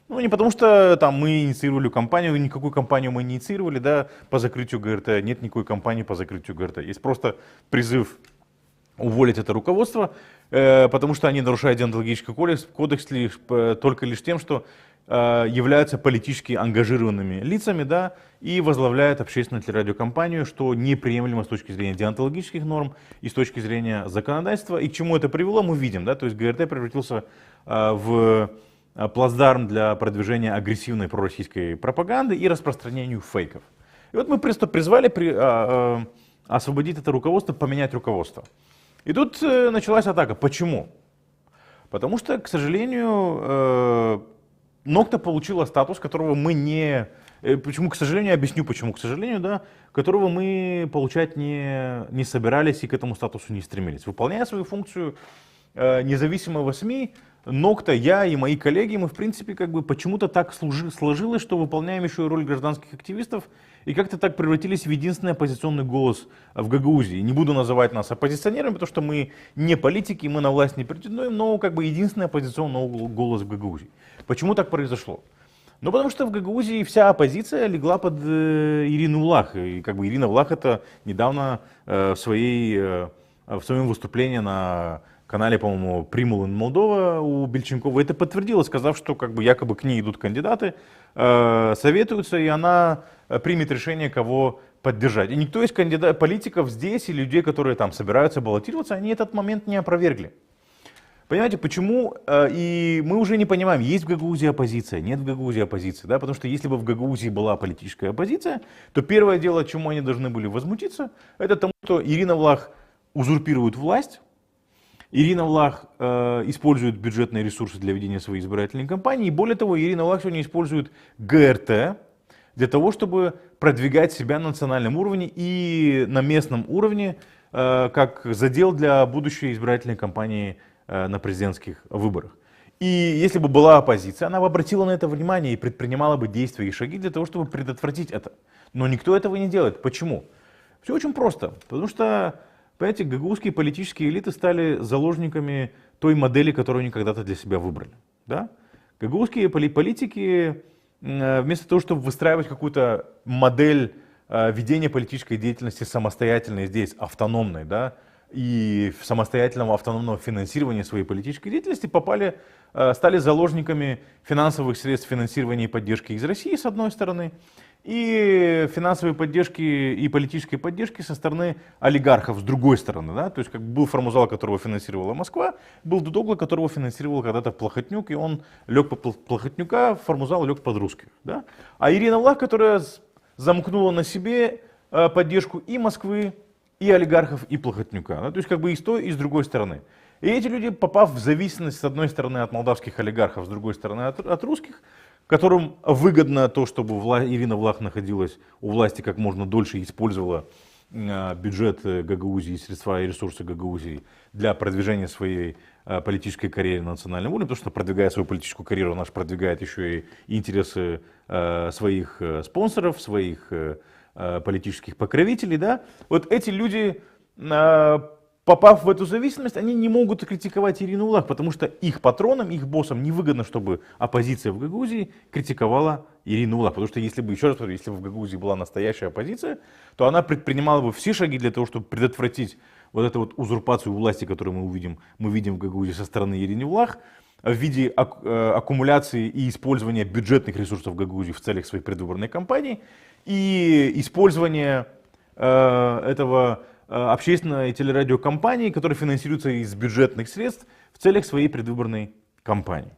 Ну, не потому что там мы инициировали кампанию, никакую кампанию мы не инициировали, да, по закрытию ГРТ, нет никакой кампании по закрытию ГРТ. Есть просто призыв уволить это руководство, потому что они нарушают деонтологический кодекс только лишь тем, что являются политически ангажированными лицами, да, и возглавляют общественную телерадиокомпанию, что неприемлемо с точки зрения деонтологических норм и с точки зрения законодательства. И к чему это привело, мы видим, да, то есть ГРТ превратился в плацдарм для продвижения агрессивной пророссийской пропаганды и распространению фейков. И вот мы просто призвали освободить это руководство, поменять руководство. И тут началась атака. Почему? Потому что, к сожалению, Нокта получила статус, которого мы не... Почему, к сожалению, объясню почему, к сожалению, да, которого мы получать не собирались и к этому статусу не стремились. Выполняя свою функцию независимого СМИ, Нокта, я и мои коллеги, мы в принципе как бы почему-то так сложилось, что выполняем еще и роль гражданских активистов и как-то так превратились в единственный оппозиционный голос в Гагаузии. Не буду называть нас оппозиционерами, потому что мы не политики, мы на власть не претендуем, но как бы единственный оппозиционный голос в Гагаузии. Почему так произошло? Ну, потому что в Гагаузии вся оппозиция легла под Ирину Влах. И как бы Ирина Влах это недавно в своем выступлении на канале, по-моему, Примул ин Молдова у Бельченкова это подтвердила, сказав, что как бы якобы к ней идут кандидаты, советуются, и она примет решение, кого поддержать. И никто из политиков здесь и людей, которые там собираются баллотироваться, они этот момент не опровергли. Понимаете, почему? И мы уже не понимаем, есть в Гагаузии оппозиция, нет в Гагаузии оппозиции. Да? Потому что если бы в Гагаузии была политическая оппозиция, то первое дело, чему они должны были возмутиться, это тому, что Ирина Влах узурпирует власть, Ирина Влах использует бюджетные ресурсы для ведения своей избирательной кампании. И более того, Ирина Влах сегодня использует ГРТ для того, чтобы продвигать себя на национальном уровне и на местном уровне как задел для будущей избирательной кампании на президентских выборах. И если бы была оппозиция, она бы обратила на это внимание и предпринимала бы действия и шаги для того, чтобы предотвратить это. Но никто этого не делает. Почему? Все очень просто. Потому что, понимаете, гагаузские политические элиты стали заложниками той модели, которую они когда-то для себя выбрали. Да? Гагаузские политики, вместо того, чтобы выстраивать какую-то модель ведения политической деятельности самостоятельной здесь, автономной, да, и самостоятельного автономного финансирования своей политической деятельности стали заложниками финансовых средств финансирования и поддержки из России, с одной стороны, и финансовой поддержки и политической поддержки со стороны олигархов, с другой стороны. Да? То есть как был Формузал, которого финансировала Москва, был Дудогло, которого финансировал когда-то Плохотнюк, и он лег под Плохотнюка, Формузал лег под русских. Да? А Ирина Влах, которая замкнула на себе поддержку и Москвы, и олигархов, и Плохотнюка. Да? То есть как бы и с той, и с другой стороны. И эти люди, попав в зависимость с одной стороны от молдавских олигархов, с другой стороны от русских, которым выгодно то, чтобы Ирина Влах находилась у власти как можно дольше и использовала бюджет Гагаузии, средства и ресурсы Гагаузии для продвижения своей политической карьеры на национальном уровне, потому что продвигая свою политическую карьеру, наш продвигает еще и интересы своих спонсоров, своих политических покровителей, да. Вот эти люди, попав в эту зависимость, они не могут критиковать Ирину Уллах, потому что их патронам, их боссам невыгодно, чтобы оппозиция в Гагаузии критиковала Ирину Уллах. Потому что если бы, еще раз говорю, если бы в Гагаузии была настоящая оппозиция, то она предпринимала бы все шаги для того, чтобы предотвратить вот эту вот узурпацию власти, которую мы видим в Гагаузии со стороны Ирины Уллах, в виде аккумуляции и использования бюджетных ресурсов Гагаузии в целях своей предвыборной кампании и использования этого общественной телерадиокомпании, которая финансируется из бюджетных средств в целях своей предвыборной кампании.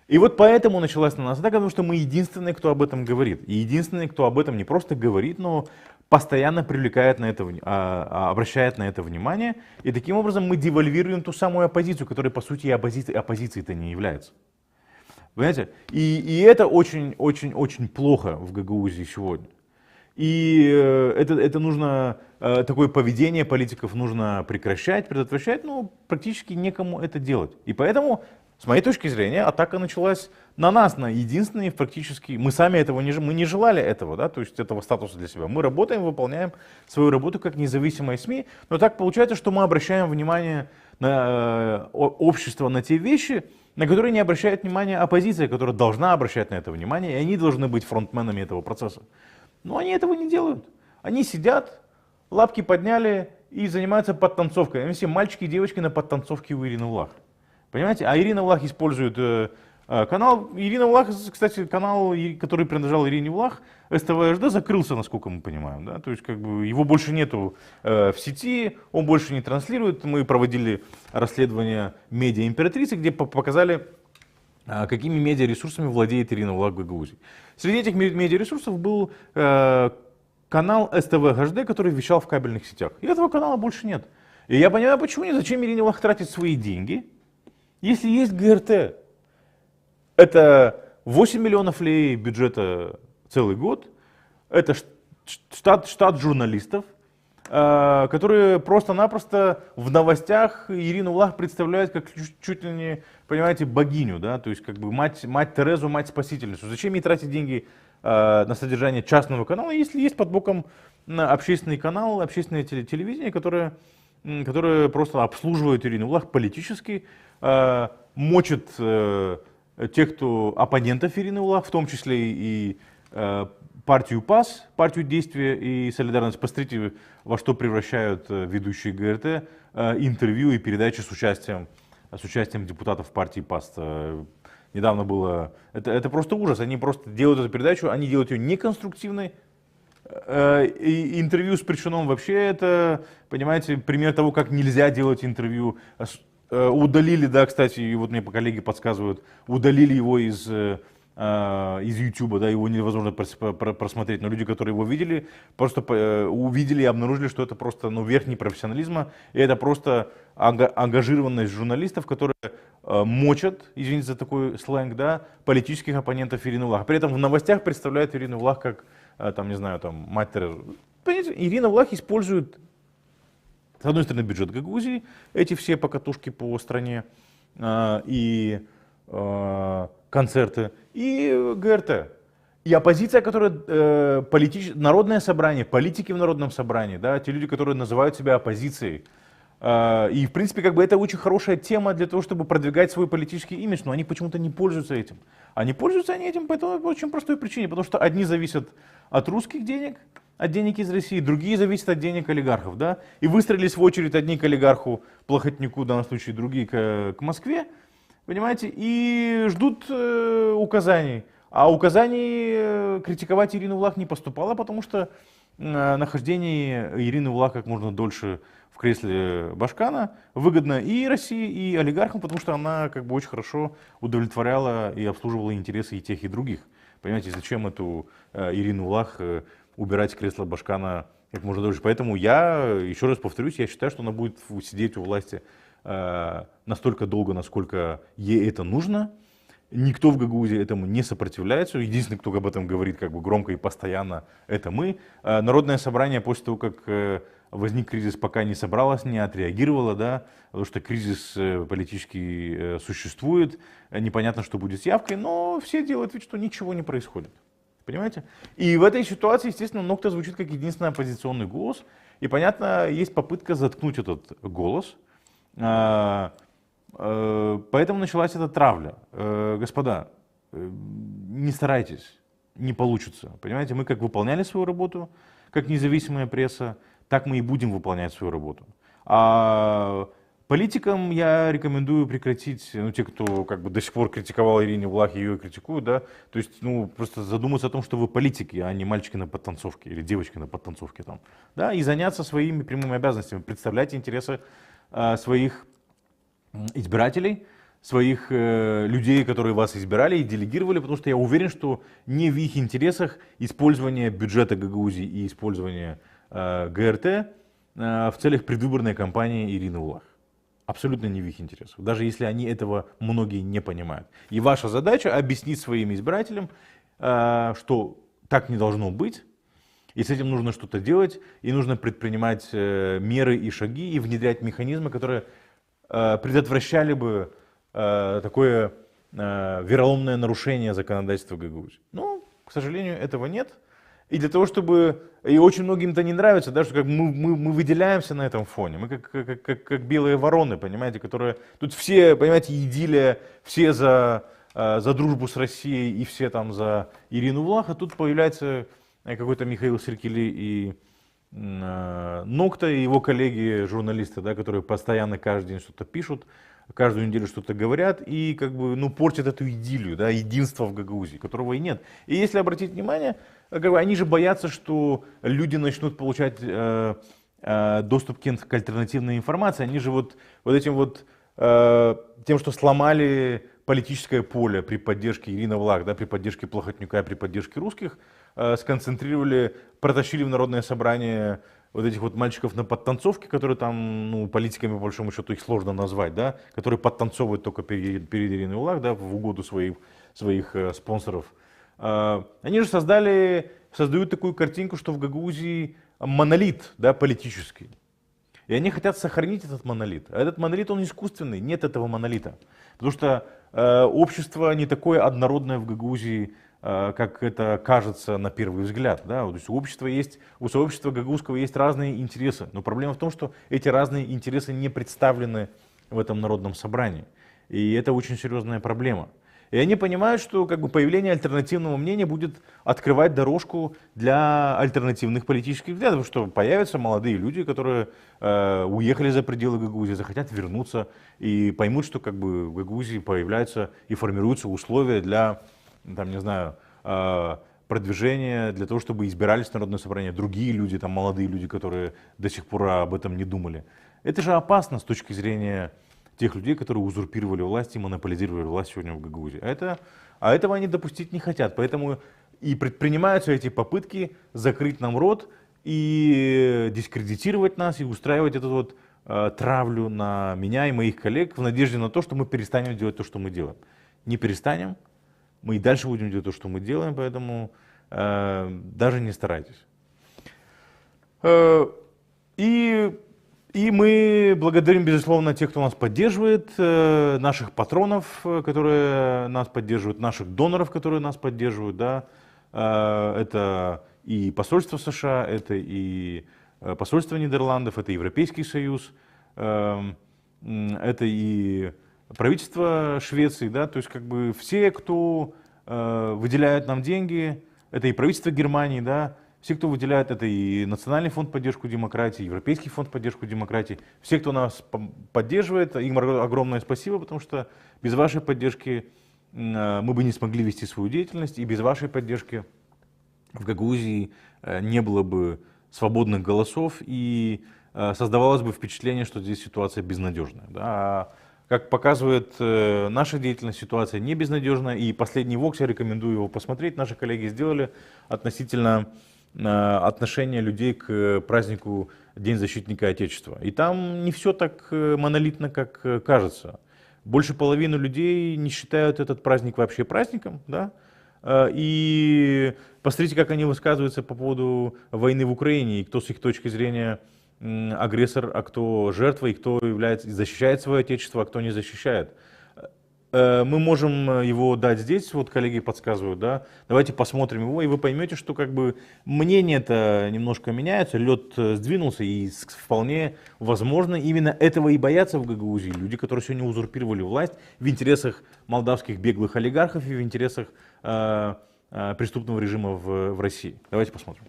И вот поэтому началась на нас атака, потому что мы единственные, кто об этом говорит. И единственные, кто об этом не просто говорит, но постоянно привлекает на это, обращает на это внимание. И таким образом мы девальвируем ту самую оппозицию, которая по сути и оппозицией-то не является. Понимаете? И это очень-очень-очень плохо в Гагаузии сегодня. И это нужно, такое поведение политиков нужно прекращать, предотвращать, но практически некому это делать. И поэтому, с моей точки зрения, атака началась на нас, на единственные практически, мы сами этого мы не желали этого, да, то есть этого статуса для себя. Мы работаем, выполняем свою работу как независимые СМИ, но так получается, что мы обращаем внимание на общество, на те вещи, на которые не обращает внимания оппозиция, которая должна обращать на это внимание, и они должны быть фронтменами этого процесса. Но они этого не делают. Они сидят, лапки подняли и занимаются подтанцовкой. Они все мальчики и девочки на подтанцовке у Ирины Уллах. Понимаете? А Ирина Уллах использует канал. Ирина Уллах, кстати, канал, который принадлежал Ирине Уллах, СТВ-ХД, закрылся, наскока мы понимаем. Да? То есть как бы, его больше нету в сети, он больше не транслирует. Мы проводили расследование «Медиа Императрицы», где показали, какими медиаресурсами владеет Ирина Уллах в Гагаузии. Среди этих медиаресурсов был канал СТВ-ХД, который вещал в кабельных сетях. И этого канала больше нет. И я понимаю, почему нет, зачем Ирине Уллах тратить свои деньги, если есть ГРТ. Это 8 миллионов лей бюджета целый год, это штат журналистов, которые просто-напросто в новостях Ирину Уллах представляют как чуть ли не, понимаете, богиню, да, то есть как бы мать Терезу, мать-спасительницу. Зачем ей тратить деньги на содержание частного канала, если есть под боком общественный канал, общественное телевидение, которое просто обслуживает Ирину Уллах политически, мочит тех, кто оппонентов Ирины Уллах, в том числе и партию ПАС, партию действия и солидарность. Посмотрите, во что превращают ведущие ГРТ интервью и передачи с участием депутатов партии ПАС. Недавно было... Это просто ужас. Они просто делают эту передачу, они делают ее неконструктивной. И интервью с Причином вообще это, понимаете, пример того, как нельзя делать интервью. Удалили, да, кстати, и вот мне коллеги подсказывают, удалили его из YouTube, да, его невозможно просмотреть, но люди, которые его видели, просто увидели и обнаружили, что это просто, верх непрофессионализма, и это просто ангажированность журналистов, которые мочат, извините за такой сленг, да, политических оппонентов Ирины Уллах. При этом в новостях представляют Ирину Уллах как, там, не знаю, там, мать Терезу. Понимаете, Ирина Уллах использует, с одной стороны, бюджет Гагаузии, эти все покатушки по стране и концерты, и ГРТ. И оппозиция, которая, народное собрание, политики в народном собрании, да, те люди, которые называют себя оппозицией. И, в принципе, как бы это очень хорошая тема для того, чтобы продвигать свой политический имидж, но они почему-то не пользуются этим. Они пользуются этим по очень простой причине, потому что одни зависят от русских денег, от денег из России, другие зависят от денег олигархов, да, и выстроились в очередь одни к олигарху Плохотнику, в данном случае другие к Москве, понимаете, и ждут указаний. А указаний критиковать Ирину Уллах не поступало, потому что нахождение Ирины Уллах как можно дольше в кресле Башкана выгодно и России, и олигархам, потому что она как бы очень хорошо удовлетворяла и обслуживала интересы и тех, и других. Понимаете, зачем эту Ирину Уллах убирать с кресла Башкана как можно дольше. Поэтому я, еще раз повторюсь, я считаю, что она будет сидеть у власти настолько долго, насколько ей это нужно. Никто в Гагаузии этому не сопротивляется. Единственный, кто об этом говорит как бы громко и постоянно, это мы. Народное собрание после того, как возник кризис, пока не собралось, не отреагировало, да, потому что кризис политический существует, непонятно, что будет с явкой, но все делают вид, что ничего не происходит. Понимаете? И в этой ситуации, естественно, Нокта звучит как единственный оппозиционный голос. И, понятно, есть попытка заткнуть этот голос. Поэтому началась эта травля. Господа, не старайтесь, не получится. Понимаете, мы как выполняли свою работу, как независимая пресса, так мы и будем выполнять свою работу. А политикам я рекомендую прекратить, ну, те, кто как бы до сих пор критиковал Ирину Влах, ее и критикуют, да, то есть, ну, просто задуматься о том, что вы политики, а не мальчики на подтанцовке или девочки на подтанцовке там, да, и заняться своими прямыми обязанностями, представлять интересы своих избирателей, своих людей, которые вас избирали и делегировали, потому что я уверен, что не в их интересах использование бюджета Гагаузии и использование ГРТ в целях предвыборной кампании Ирины Влах. Абсолютно не в их интересах, даже если они этого многие не понимают. И ваша задача объяснить своим избирателям, что так не должно быть, и с этим нужно что-то делать, и нужно предпринимать меры и шаги, и внедрять механизмы, которые предотвращали бы такое вероломное нарушение законодательства Гагаузии. Но, к сожалению, этого нет. И для того, чтобы... И очень многим это не нравится, да, что как мы выделяемся на этом фоне. Мы как белые вороны, понимаете, которые... Тут все, понимаете, идиллия, все за дружбу с Россией и все там за Ирину Влах, а тут появляется какой-то Михаил Серкили и Нокта и его коллеги, журналисты, да, которые постоянно каждый день что-то пишут, каждую неделю что-то говорят и как бы, ну, портят эту идиллию, да, единства в Гагаузии, которого и нет. И если обратить внимание, как бы, они же боятся, что люди начнут получать доступ к альтернативной информации. Они же вот этим вот тем, что сломали политическое поле при поддержке Ирины Влах, да, при поддержке Плохотнюка, при поддержке русских, сконцентрировали, протащили в народное собрание вот этих вот мальчиков на подтанцовке, которые там, ну, политиками, по большому счету, их сложно назвать, да, которые подтанцовывают только перед Ириной Влах, да, в угоду своих спонсоров. Они же создают такую картинку, что в Гагаузии монолит, да, политический. И они хотят сохранить этот монолит. А этот монолит, он искусственный, нет этого монолита. Потому что общество не такое однородное в Гагаузии, как это кажется на первый взгляд. Да? То есть у сообщества гагаузского есть разные интересы. Но проблема в том, что эти разные интересы не представлены в этом народном собрании. И это очень серьезная проблема. И они понимают, что как бы, появление альтернативного мнения будет открывать дорожку для альтернативных политических взглядов, что появятся молодые люди, которые уехали за пределы Гагаузии, захотят вернуться и поймут, что как бы, в Гагаузии появляются и формируются условия для, там, не знаю, продвижения, для того, чтобы избирались в Народное собрание другие люди, там, молодые люди, которые до сих пор об этом не думали. Это же опасно с точки зрения тех людей, которые узурпировали власть и монополизировали власть сегодня в Гагаузии. А этого они допустить не хотят. Поэтому и предпринимаются эти попытки закрыть нам рот и дискредитировать нас, и устраивать эту вот травлю на меня и моих коллег в надежде на то, что мы перестанем делать то, что мы делаем. Не перестанем, мы и дальше будем делать то, что мы делаем, поэтому даже не старайтесь. И мы благодарим, безусловно, тех, кто нас поддерживает, наших патронов, которые нас поддерживают, наших доноров, которые нас поддерживают. Да. Это и посольство США, это и посольство Нидерландов, это Европейский Союз, это и правительство Швеции. Да. То есть как бы все, кто выделяет нам деньги, это и правительство Германии, да. Все, кто выделяет, это и Национальный фонд поддержку демократии, Европейский фонд поддержку демократии. Все, кто нас поддерживает, им огромное спасибо, потому что без вашей поддержки мы бы не смогли вести свою деятельность, и без вашей поддержки в Гагаузии не было бы свободных голосов, и создавалось бы впечатление, что здесь ситуация безнадежная. Да? Как показывает наша деятельность, ситуация не безнадежная, и последний ВОКС, я рекомендую его посмотреть, наши коллеги сделали относительно отношение людей к празднику День защитника Отечества. И там не все так монолитно, как кажется. Больше половины людей не считают этот праздник вообще праздником, да? И посмотрите, как они высказываются по поводу войны в Украине, и кто с их точки зрения агрессор, а кто жертва, и кто защищает свое отечество, а кто не защищает. Мы можем его дать здесь, вот коллеги подсказывают, да, давайте посмотрим его, и вы поймете, что как бы мнение-то немножко меняется, лед сдвинулся, и вполне возможно именно этого и боятся в Гагаузии люди, которые сегодня узурпировали власть в интересах молдавских беглых олигархов и в интересах преступного режима в России. Давайте посмотрим.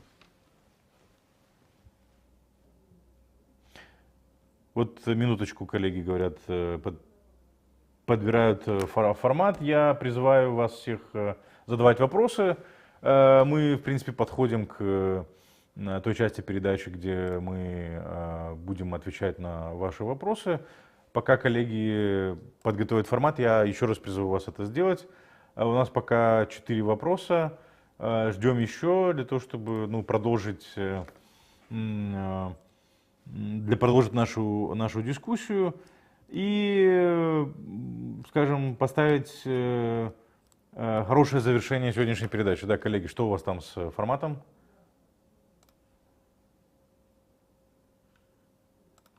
Вот минуточку, коллеги говорят, подбирают формат. Я призываю вас всех задавать вопросы. Мы, в принципе, подходим к той части передачи, где мы будем отвечать на ваши вопросы. Пока коллеги подготовят формат, я еще раз призываю вас это сделать. У нас пока 4 вопроса. Ждем еще для того, чтобы продолжить нашу дискуссию и, скажем, поставить хорошее завершение сегодняшней передачи. Да, коллеги, что у вас там с форматом?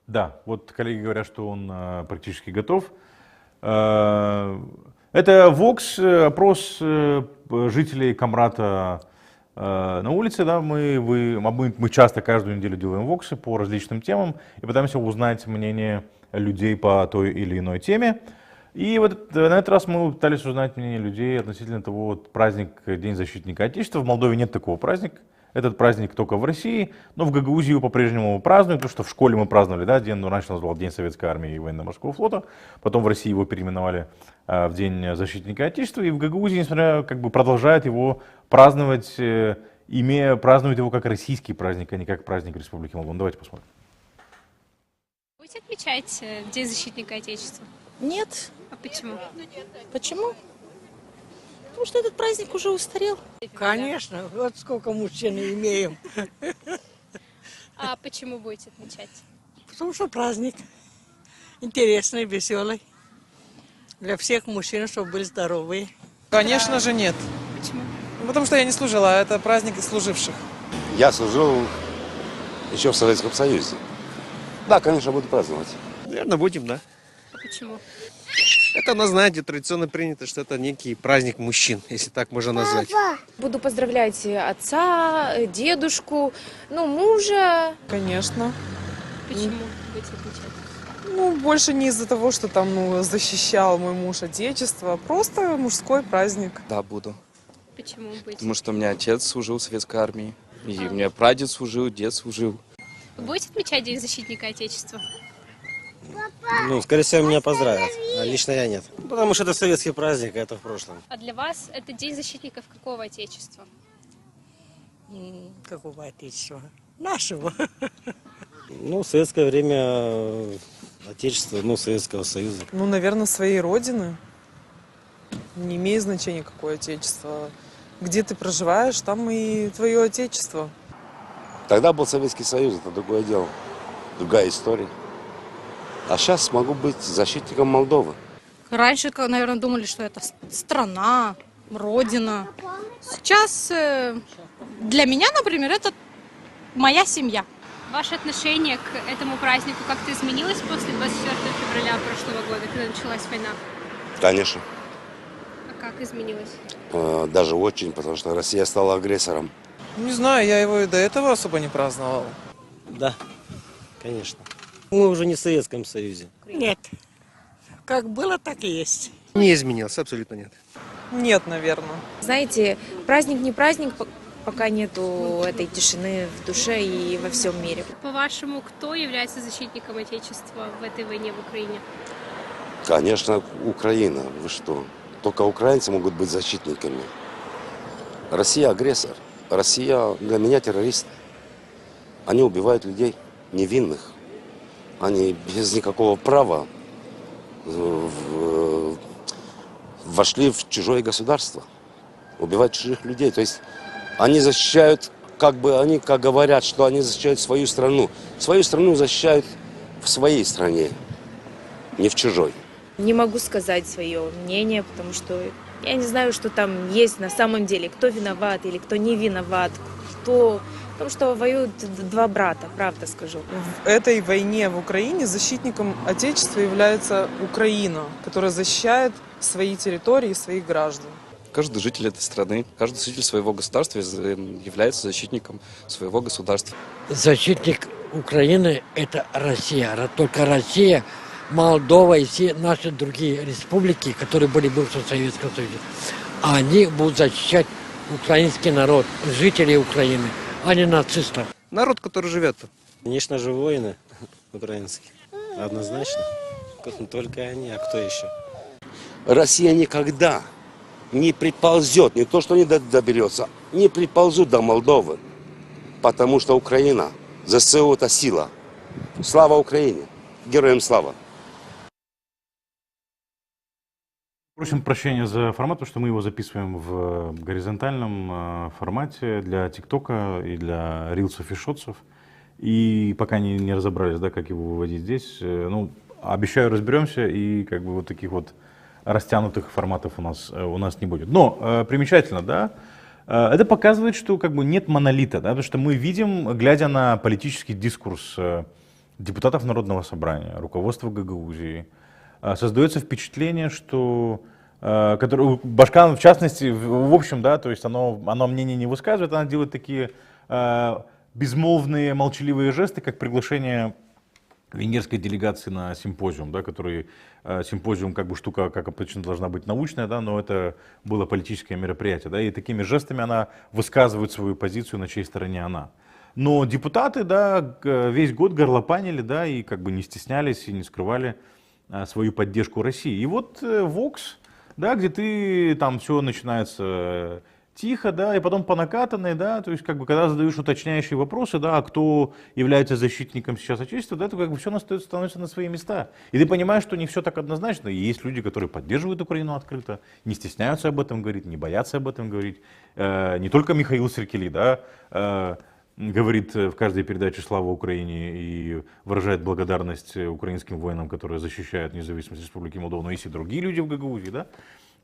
Да, вот коллеги говорят, что он практически готов. Это Vox, опрос жителей Камрата на улице. Да, мы часто каждую неделю делаем воксы по различным темам и пытаемся узнать мнение людей по той или иной теме. И вот на этот раз мы пытались узнать мнение людей относительно того, праздник День защитника Отечества. В Молдове нет такого праздника. Этот праздник только в России, но в Гагаузии его по-прежнему празднуют, потому что в школе мы праздновали, да, раньше называл День Советской Армии и Военно-Морского флота, потом в России его переименовали в День Защитника Отечества, и в Гагаузии, несмотря продолжают его праздновать, празднуют его как российский праздник, а не как праздник Республики Молдова. Давайте посмотрим. Будете отмечать День Защитника Отечества? Нет. А почему? Почему? Потому что этот праздник уже устарел. Конечно, вот сколько мужчин имеем. А почему будете отмечать? Потому что праздник интересный, веселый. Для всех мужчин, чтобы были здоровые. Конечно же нет. Почему? Потому что я не служила, а это праздник служивших. Я служил еще в Советском Союзе. Да, конечно, буду праздновать. Наверное, будем, да. А почему? Это у нас, знаете, традиционно принято, что это некий праздник мужчин, если так можно назвать. Буду поздравлять отца, дедушку, мужа. Конечно. Почему будете отмечать? Больше не из-за того, что там, защищал мой муж Отечество, а просто мужской праздник. Да, буду. Почему будете? Потому что у меня отец служил в советской армии, и у меня прадед служил, дед служил. Вы будете отмечать День Защитника Отечества? Скорее всего, меня поздравят, а лично я нет. Потому что это советский праздник, а это в прошлом. А для вас это День защитников какого Отечества? Какого отечества? Нашего. В советское время Отечество, Советского Союза. Наверное, своей родины. Не имеет значения, какое Отечество. Где ты проживаешь, там и твое Отечество. Тогда был Советский Союз, это другое дело, другая история. А сейчас могу быть защитником Молдовы. Раньше, наверное, думали, что это страна, родина. Сейчас для меня, например, это моя семья. Ваше отношение к этому празднику как-то изменилось после 24 февраля прошлого года, когда началась война? Конечно. А как изменилось? Даже очень, потому что Россия стала агрессором. Не знаю, я его и до этого особо не праздновал. Да, конечно. Мы уже не в Советском Союзе. Нет. Как было, так и есть. Не изменился, абсолютно нет. Нет, наверное. Знаете, праздник не праздник, пока нету этой тишины в душе и во всем мире. По-вашему, кто является защитником Отечества в этой войне в Украине? Конечно, Украина. Вы что? Только украинцы могут быть защитниками. Россия агрессор. Россия для меня террорист. Они убивают людей невинных. Они без никакого права вошли в чужое государство, убивать чужих людей. То есть они защищают, они говорят, что они защищают свою страну. Свою страну защищают в своей стране, не в чужой. Не могу сказать свое мнение, потому что я не знаю, что там есть на самом деле, кто виноват или кто не виноват, кто... Потому что воюют два брата, правда скажу. В этой войне в Украине защитником Отечества является Украина, которая защищает свои территории и своих граждан. Каждый житель этой страны, каждый житель своего государства является защитником своего государства. Защитник Украины – это Россия. Только Россия, Молдова и все наши другие республики, которые были в бывшем Советском Союзе, они будут защищать украинский народ, жителей Украины, а не нацистов. Народ, который живет тут. Конечно же, воины украинские. Однозначно. Только они, а кто еще? Россия никогда не приползет, не то что не доберется, не приползут до Молдовы, потому что Украина, ЗСУ это сила. Слава Украине! Героям слава! Просим прощения за формат, потому что мы его записываем в горизонтальном формате для ТикТока и для рилсов и шотсов. И пока не разобрались, да, как его выводить здесь. Ну, обещаю, разберемся, и как бы вот таких вот растянутых форматов у нас не будет. Но примечательно, да, это показывает, что как бы нет монолита, да, потому что мы видим, глядя на политический дискурс депутатов Народного собрания, руководства Гагаузии, создается впечатление, что Башкан, в частности, в общем, да, то есть оно мнение не высказывает, она делает такие безмолвные, молчаливые жесты, как приглашение венгерской делегации на симпозиум, да, который симпозиум как бы штука, как обычно, должна быть научная, да, но это было политическое мероприятие, да, и такими жестами она высказывает свою позицию, на чьей стороне она. Но депутаты, да, весь год горлопанили, да, и как бы не стеснялись и не скрывали свою поддержку России. И вот Vox, да, где ты там все начинается тихо, да, и потом по накатанной, да, то есть как бы когда задаешь уточняющие вопросы, да, а кто является защитником сейчас Отечества, да, то как бы все становится на свои места. И ты понимаешь, что не все так однозначно. И есть люди, которые поддерживают Украину открыто, не стесняются об этом говорить, не боятся об этом говорить. Не только Михаил Серкели, да, говорит в каждой передаче «Слава Украине» и выражает благодарность украинским воинам, которые защищают независимость Республики Молдова, но есть и другие люди в Гагаузии, да.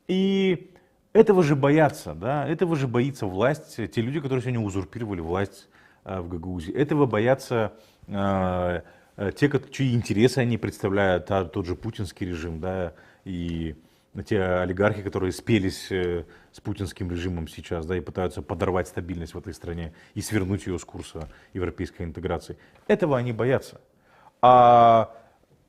И этого же боятся, да, этого же боится власть, те люди, которые сегодня узурпировали власть в Гагаузии. Этого боятся те, чьи интересы они представляют, тот же путинский режим, да, и те олигархи, которые спелись с путинским режимом сейчас, да, и пытаются подорвать стабильность в этой стране и свернуть ее с курса европейской интеграции. Этого они боятся.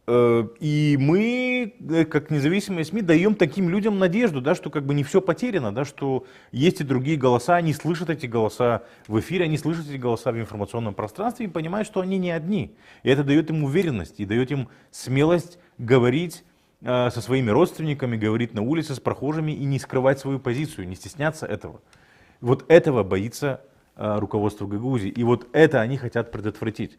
И мы, как независимые СМИ, даем таким людям надежду, да, что как бы не все потеряно, да, что есть и другие голоса, они слышат эти голоса в эфире, они слышат эти голоса в информационном пространстве и понимают, что они не одни. И это дает им уверенность и дает им смелость говорить со своими родственниками, говорить на улице с прохожими и не скрывать свою позицию, не стесняться этого. Вот этого боится руководство Гагаузии, и вот это они хотят предотвратить.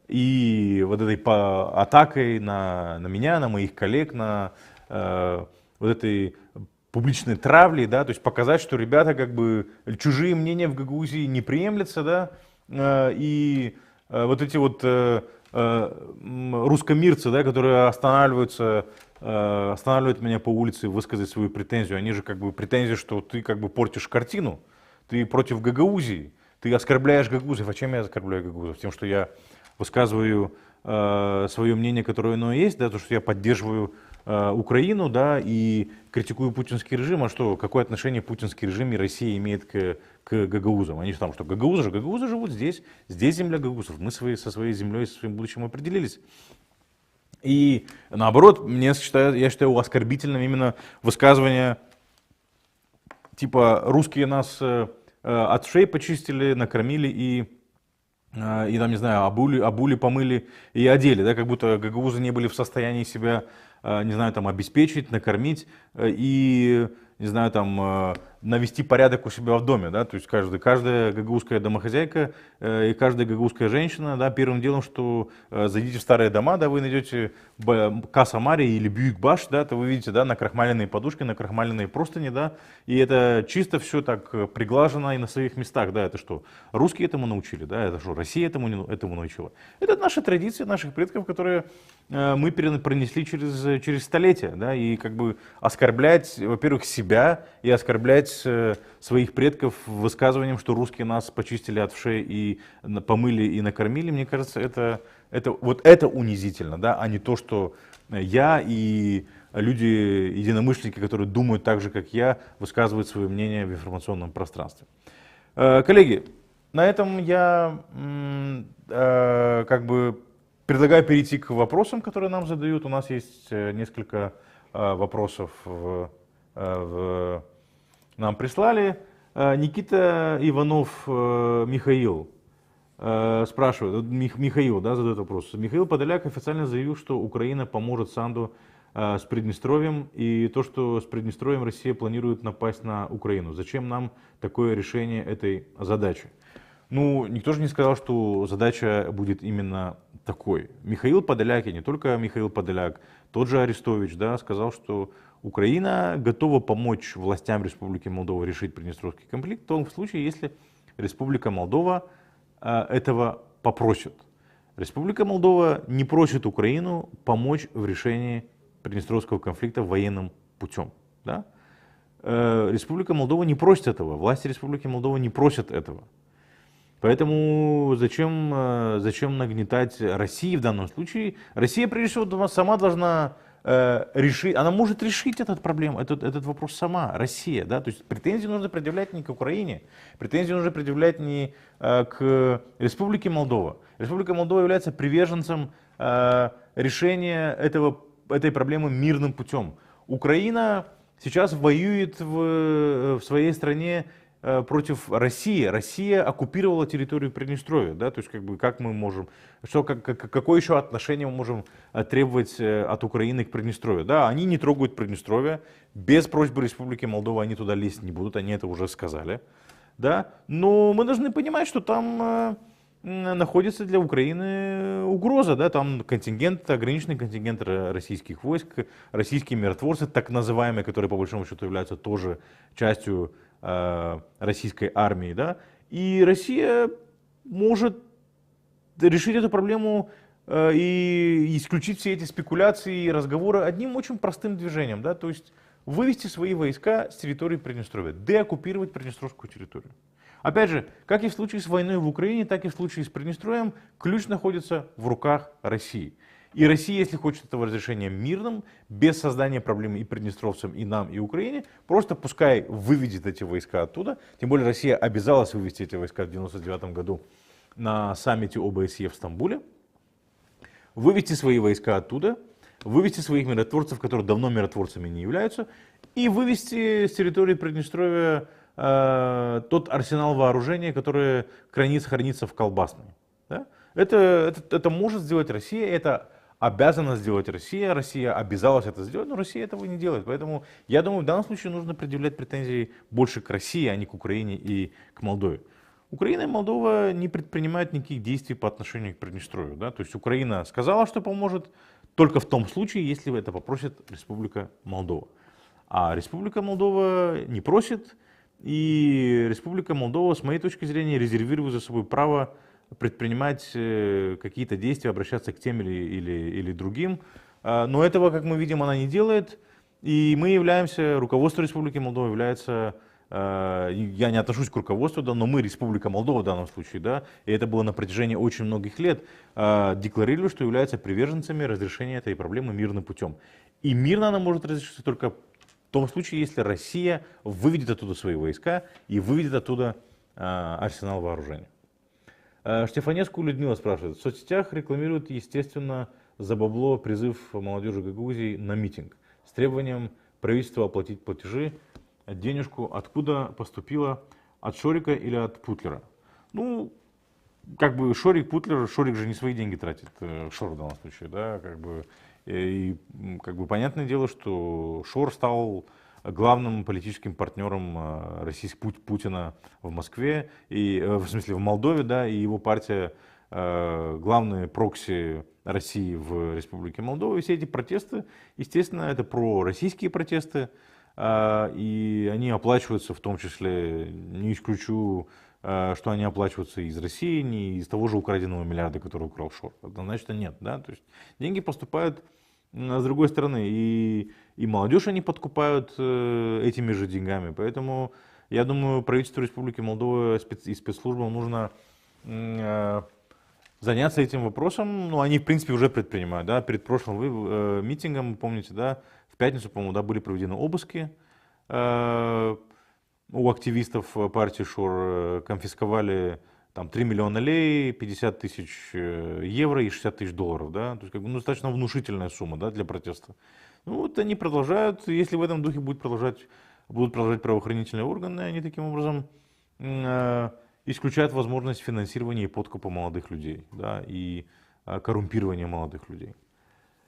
И вот этой атакой на меня, на моих коллег, на вот этой публичной травле, да, то есть показать, что ребята как бы чужие мнения в Гагаузии не приемлятся, да, и вот эти вот русскомирцы, да, которые останавливают меня по улице высказать свою претензию, они же как бы претензии, что ты как бы портишь картину, ты против Гагаузии, ты оскорбляешь гагаузов. А чем я оскорбляю гагаузов? Тем, что я высказываю свое мнение, которое оно есть, да, то, что я поддерживаю Украину, да, и критикую путинский режим. А что, какое отношение путинский режим и Россия имеет к гагаузам? Они же там, что гагаузы живут здесь земля гагаузов, мы со своей землей, со своим будущим определились. И наоборот, я считаю оскорбительным именно высказывание типа русские нас от шеи почистили, накормили и там, не знаю, обули, помыли и одели, да, как будто гагаузы не были в состоянии себя, не знаю, там, обеспечить, накормить и, не знаю, там, навести порядок у себя в доме, да, то есть каждая гагаузская домохозяйка и каждая гагаузская женщина, да, первым делом, что зайдите в старые дома, да, вы найдете Каса Мари или Бьюик-Баш, да, то вы видите, да, накрахмаленные подушки, накрахмаленные простыни, да, и это чисто все так приглажено и на своих местах, да, это что, русские этому научили, да, это что, Россия этому научила. Это наши традиции наших предков, которые мы пронесли через столетия, да, и как бы оскорблять, во-первых, себя и оскорблять своих предков высказыванием, что русские нас почистили от вшей и помыли и накормили, мне кажется, это унизительно, да, а не то, что я и люди, единомышленники, которые думают так же, как я, высказывают свое мнение в информационном пространстве. Коллеги, на этом я как бы предлагаю перейти к вопросам, которые нам задают. У нас есть несколько вопросов нам прислали. Никита Иванов Михаил спрашивает, Михаил, да, задает вопрос. Михаил Подоляк официально заявил, что Украина поможет Санду с Приднестровьем, и то, что с Приднестровьем Россия планирует напасть на Украину. Зачем нам такое решение этой задачи? Ну, никто же не сказал, что задача будет именно такой. Михаил Подоляк, и не только Михаил Подоляк, тот же Арестович, да, сказал, что Украина готова помочь властям Республики Молдова решить Приднестровский конфликт в том случае, если Республика Молдова этого попросит. Республика Молдова не просит Украину помочь в решении Приднестровского конфликта военным путем. Да? Республика Молдова не просит этого, власти Республики Молдова не просят этого. Поэтому зачем нагнетать России в данном случае? Россия, прежде всего, сама должна решить, она может решить этот вопрос сама, Россия. Да? То есть претензии нужно предъявлять не к Украине, претензии нужно предъявлять не к Республике Молдова. Республика Молдова является приверженцем решения этой проблемы мирным путем. Украина сейчас воюет в своей стране против России. Россия оккупировала территорию Приднестровья, да, то есть как мы можем, какое еще отношение мы можем требовать от Украины к Приднестровью? Да, они не трогают Приднестровье, без просьбы Республики Молдова они туда лезть не будут, они это уже сказали, да, но мы должны понимать, что там находится для Украины угроза, да, там ограниченный контингент российских войск, российские миротворцы, так называемые, которые по большому счету являются тоже частью российской армии, да, и Россия может решить эту проблему и исключить все эти спекуляции и разговоры одним очень простым движением, да, то есть вывести свои войска с территории Приднестровья, деоккупировать Приднестровскую территорию. Опять же, как и в случае с войной в Украине, так и в случае с Приднестровьем, ключ находится в руках России. И Россия, если хочет этого разрешения мирным, без создания проблем и приднестровцам, и нам, и Украине, просто пускай выведет эти войска оттуда. Тем более Россия обязалась вывести эти войска в 1999 году на саммите ОБСЕ в Стамбуле. Вывести свои войска оттуда, вывести своих миротворцев, которые давно миротворцами не являются, и вывести с территории Приднестровья тот арсенал вооружения, который хранится в Колбасной. Да? Это может сделать Россия, это обязана сделать Россия, Россия обязалась это сделать, но Россия этого не делает. Поэтому я думаю, в данном случае нужно предъявлять претензии больше к России, а не к Украине и к Молдове. Украина и Молдова не предпринимают никаких действий по отношению к Приднестровью. Да? То есть Украина сказала, что поможет только в том случае, если это попросит Республика Молдова. А Республика Молдова не просит, и Республика Молдова, с моей точки зрения, резервирует за собой право предпринимать какие-то действия, обращаться к тем или другим. Но этого, как мы видим, она не делает. И мы являемся, руководство Республики Молдова является, я не отношусь к руководству, да, но мы, Республика Молдова в данном случае, да, и это было на протяжении очень многих лет, декларировали, что являются приверженцами разрешения этой проблемы мирным путем. И мирно она может разрешиться только в том случае, если Россия выведет оттуда свои войска и выведет оттуда арсенал вооружения. Штефанеску Людмила спрашивает. В соцсетях рекламируют, естественно, за бабло призыв молодежи Гагаузии на митинг с требованием правительства оплатить платежи. Денежку откуда поступила? От Шорика или от Путлера? Ну, как бы Шорик, Путлер, Шорик же не свои деньги тратит, Шор в данном случае, да, как бы, и как бы понятное дело, что Шор стал главным политическим партнером Путина в Москве, в смысле в Молдове, да, и его партия главные прокси России в Республике Молдова. И все эти протесты, естественно, это пророссийские протесты, и они оплачиваются в том числе, не исключу, что они оплачиваются из России, не из того же украденного миллиарда, который украл Шор. Однозначно нет. Да? То есть деньги поступают с другой стороны, и молодежь они подкупают этими же деньгами. Поэтому я думаю, правительству Республики Молдова и спецслужбам нужно заняться этим вопросом. Ну, они, в принципе, уже предпринимают. Да? Перед прошлым митингом, помните, да, в пятницу, по-моему, да, были проведены обыски у активистов партии Шор, конфисковали там 3 миллиона лей, 50 тысяч евро и 60 тысяч долларов. Да? То есть, как бы, достаточно внушительная сумма, да, для протеста. Ну, вот они продолжают, если в этом духе будут продолжать правоохранительные органы, они таким образом исключают возможность финансирования и подкупа молодых людей, да, и коррумпирования молодых людей.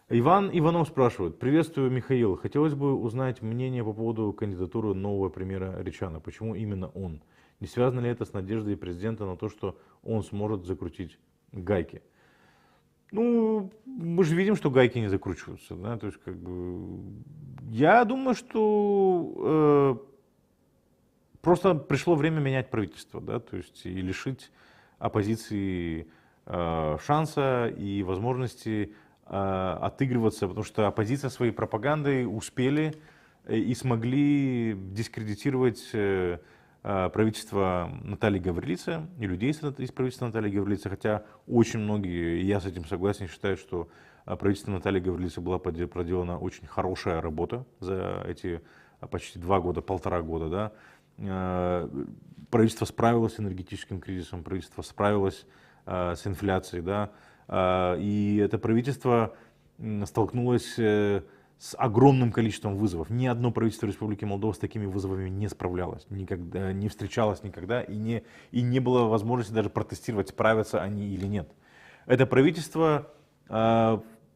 Иван Иванов спрашивает: приветствую, Михаил. Хотелось бы узнать мнение по поводу кандидатуры нового премьера Речана. Почему именно он? Не связано ли это с надеждой президента на то, что он сможет закрутить гайки? Ну, мы же видим, что гайки не закручиваются. Да? То есть, как бы, я думаю, что просто пришло время менять правительство, да? То есть, и лишить оппозиции шанса и возможности отыгрываться, потому что оппозиция своей пропагандой успели и смогли дискредитировать правительство Натальи Гаврилицы и людей из правительства Натальи Гаврилицы, хотя очень многие, и я с этим согласен, считают, что правительство Натальи Гаврилицы была проделана очень хорошая работа за эти почти 2 года, 1,5 года. Да. Правительство справилось с энергетическим кризисом, правительство справилось с инфляцией, да. И это правительство столкнулось с огромным количеством вызовов. Ни одно правительство Республики Молдова с такими вызовами не справлялось, никогда, не встречалось никогда, и не было возможности даже протестировать, справятся они или нет. Это правительство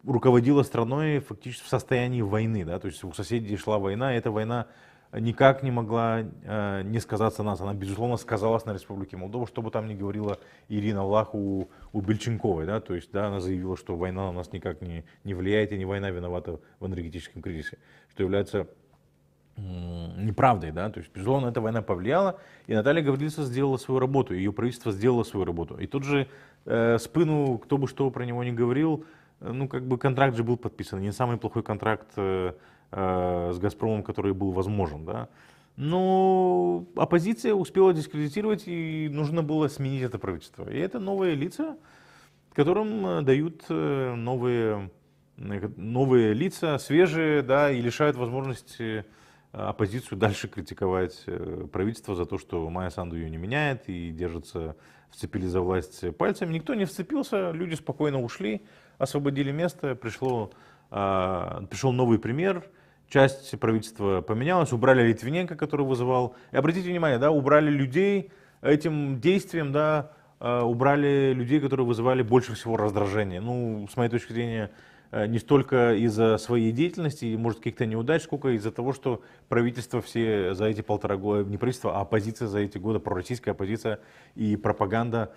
руководило страной фактически в состоянии войны, да, то есть у соседей шла война, и эта война никак не могла не сказаться на нас. Она, безусловно, сказалась на Республике Молдова, что бы там ни говорила Ирина Влах у Бельченковой. Да? То есть, да, она заявила, что война на нас никак не влияет, и не война виновата в энергетическом кризисе, что является неправдой. Да? То есть, безусловно, эта война повлияла, и Наталья Гаврилица сделала свою работу, ее правительство сделало свою работу. И тут же Спыну, кто бы что про него ни говорил, ну, как бы контракт же был подписан, не самый плохой контракт с «Газпромом», который был возможен. Да? Но оппозиция успела дискредитировать, и нужно было сменить это правительство. И это новые лица, которым дают новые лица, свежие, да, и лишают возможности оппозицию дальше критиковать правительство за то, что Майя Санду ее не меняет и держится, вцепились за власть пальцами. Никто не вцепился, люди спокойно ушли, освободили место, пришел новый премьер, часть правительства поменялась, убрали Литвиненко, который вызывал. И обратите внимание, да, убрали людей этим действием, да, убрали людей, которые вызывали больше всего раздражения. Ну, с моей точки зрения, не столько из-за своей деятельности, может, каких-то неудач, сколько из-за того, что правительство все за эти 1,5 года, не правительство, а оппозиция за эти годы, пророссийская оппозиция и пропаганда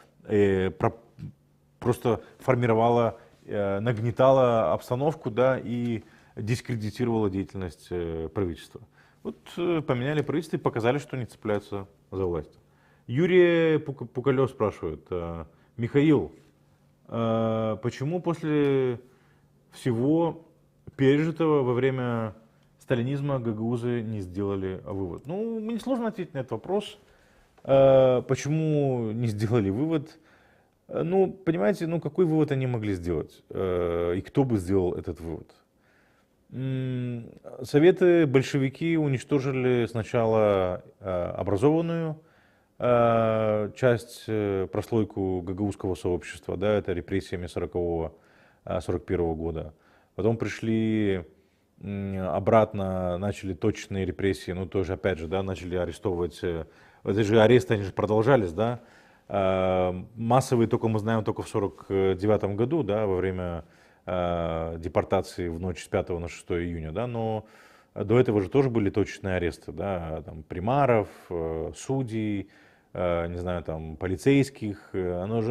просто формировала, нагнетала обстановку, да, и дискредитировала деятельность правительства. Вот поменяли правительство и показали, что не цепляются за власть. Юрий Пукалев спрашивает: Михаил, почему после всего пережитого во время сталинизма гагаузы не сделали вывод? Ну, мне сложно ответить на этот вопрос. Почему не сделали вывод? Ну, понимаете, ну какой вывод они могли сделать? И кто бы сделал этот вывод? Советы, большевики уничтожили сначала образованную часть, прослойку гагаузского сообщества, да, это репрессиями 1940-1941 года. Потом пришли обратно, начали точные репрессии, ну тоже опять же, да, начали арестовывать, это же аресты, они же продолжались, да. Массовые только мы знаем только в 1949 году, да, во время депортации в ночь с 5 на 6 июня, да, но до этого же тоже были точечные аресты, да, там, примаров, судей, не знаю, там, полицейских, оно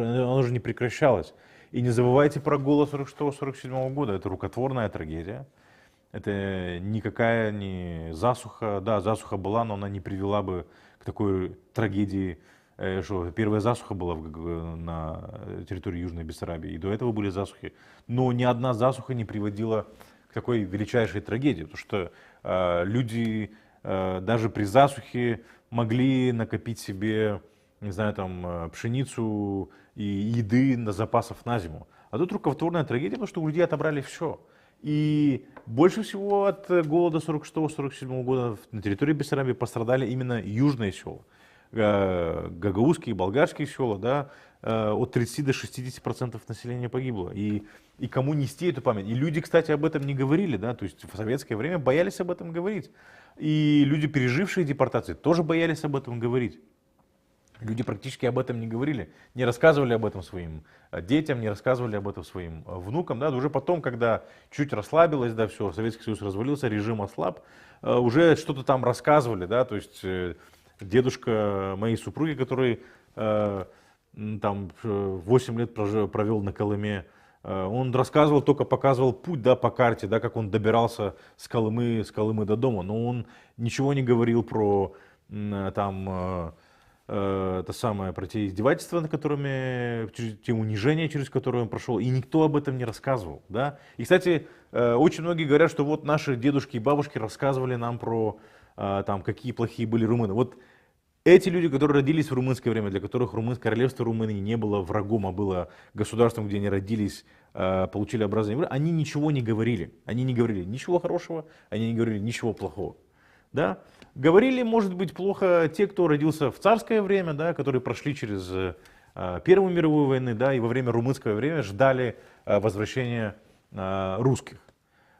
же не прекращалось. И не забывайте про голод 46-47 года, это рукотворная трагедия. Это никакая не засуха, да, засуха была, но она не привела бы к такой трагедии, что первая засуха была на территории Южной Бессарабии, и до этого были засухи. Но ни одна засуха не приводила к такой величайшей трагедии, потому что люди даже при засухе могли накопить себе, не знаю, там, пшеницу и еды на запасов на зиму. А тут рукотворная трагедия, потому что у людей отобрали все. И больше всего от голода 46-47 года на территории Бессарабии пострадали именно южные села. Гагаузские, болгарские села, да, от 30 до 60% населения погибло. И кому нести эту память? И люди, кстати, об этом не говорили, да, то есть в советское время боялись об этом говорить. И люди, пережившие депортации, тоже боялись об этом говорить. Люди практически об этом не говорили, не рассказывали об этом своим детям, не рассказывали об этом своим внукам. Да. Уже потом, когда чуть расслабилось, да, все, Советский Союз развалился, режим ослаб, уже что-то там рассказывали. Да, то есть дедушка моей супруги, который там 8 лет провел на Колыме, он рассказывал, только показывал путь, да, по карте, да, как он добирался с Колымы до дома. Но он ничего не говорил про там... это самое, про те издевательства, те унижения, через которые он прошел, и никто об этом не рассказывал, да. И, кстати, очень многие говорят, что вот наши дедушки и бабушки рассказывали нам про, там, какие плохие были румыны. Вот эти люди, которые родились в румынское время, для которых королевство Румынии не было врагом, а было государством, где они родились, получили образование, они ничего не говорили. Они не говорили ничего хорошего, они не говорили ничего плохого. Да? Говорили, может быть, плохо те, кто родился в царское время, да, которые прошли через Первую мировую войну, да, и во время румынского времени ждали возвращения русских.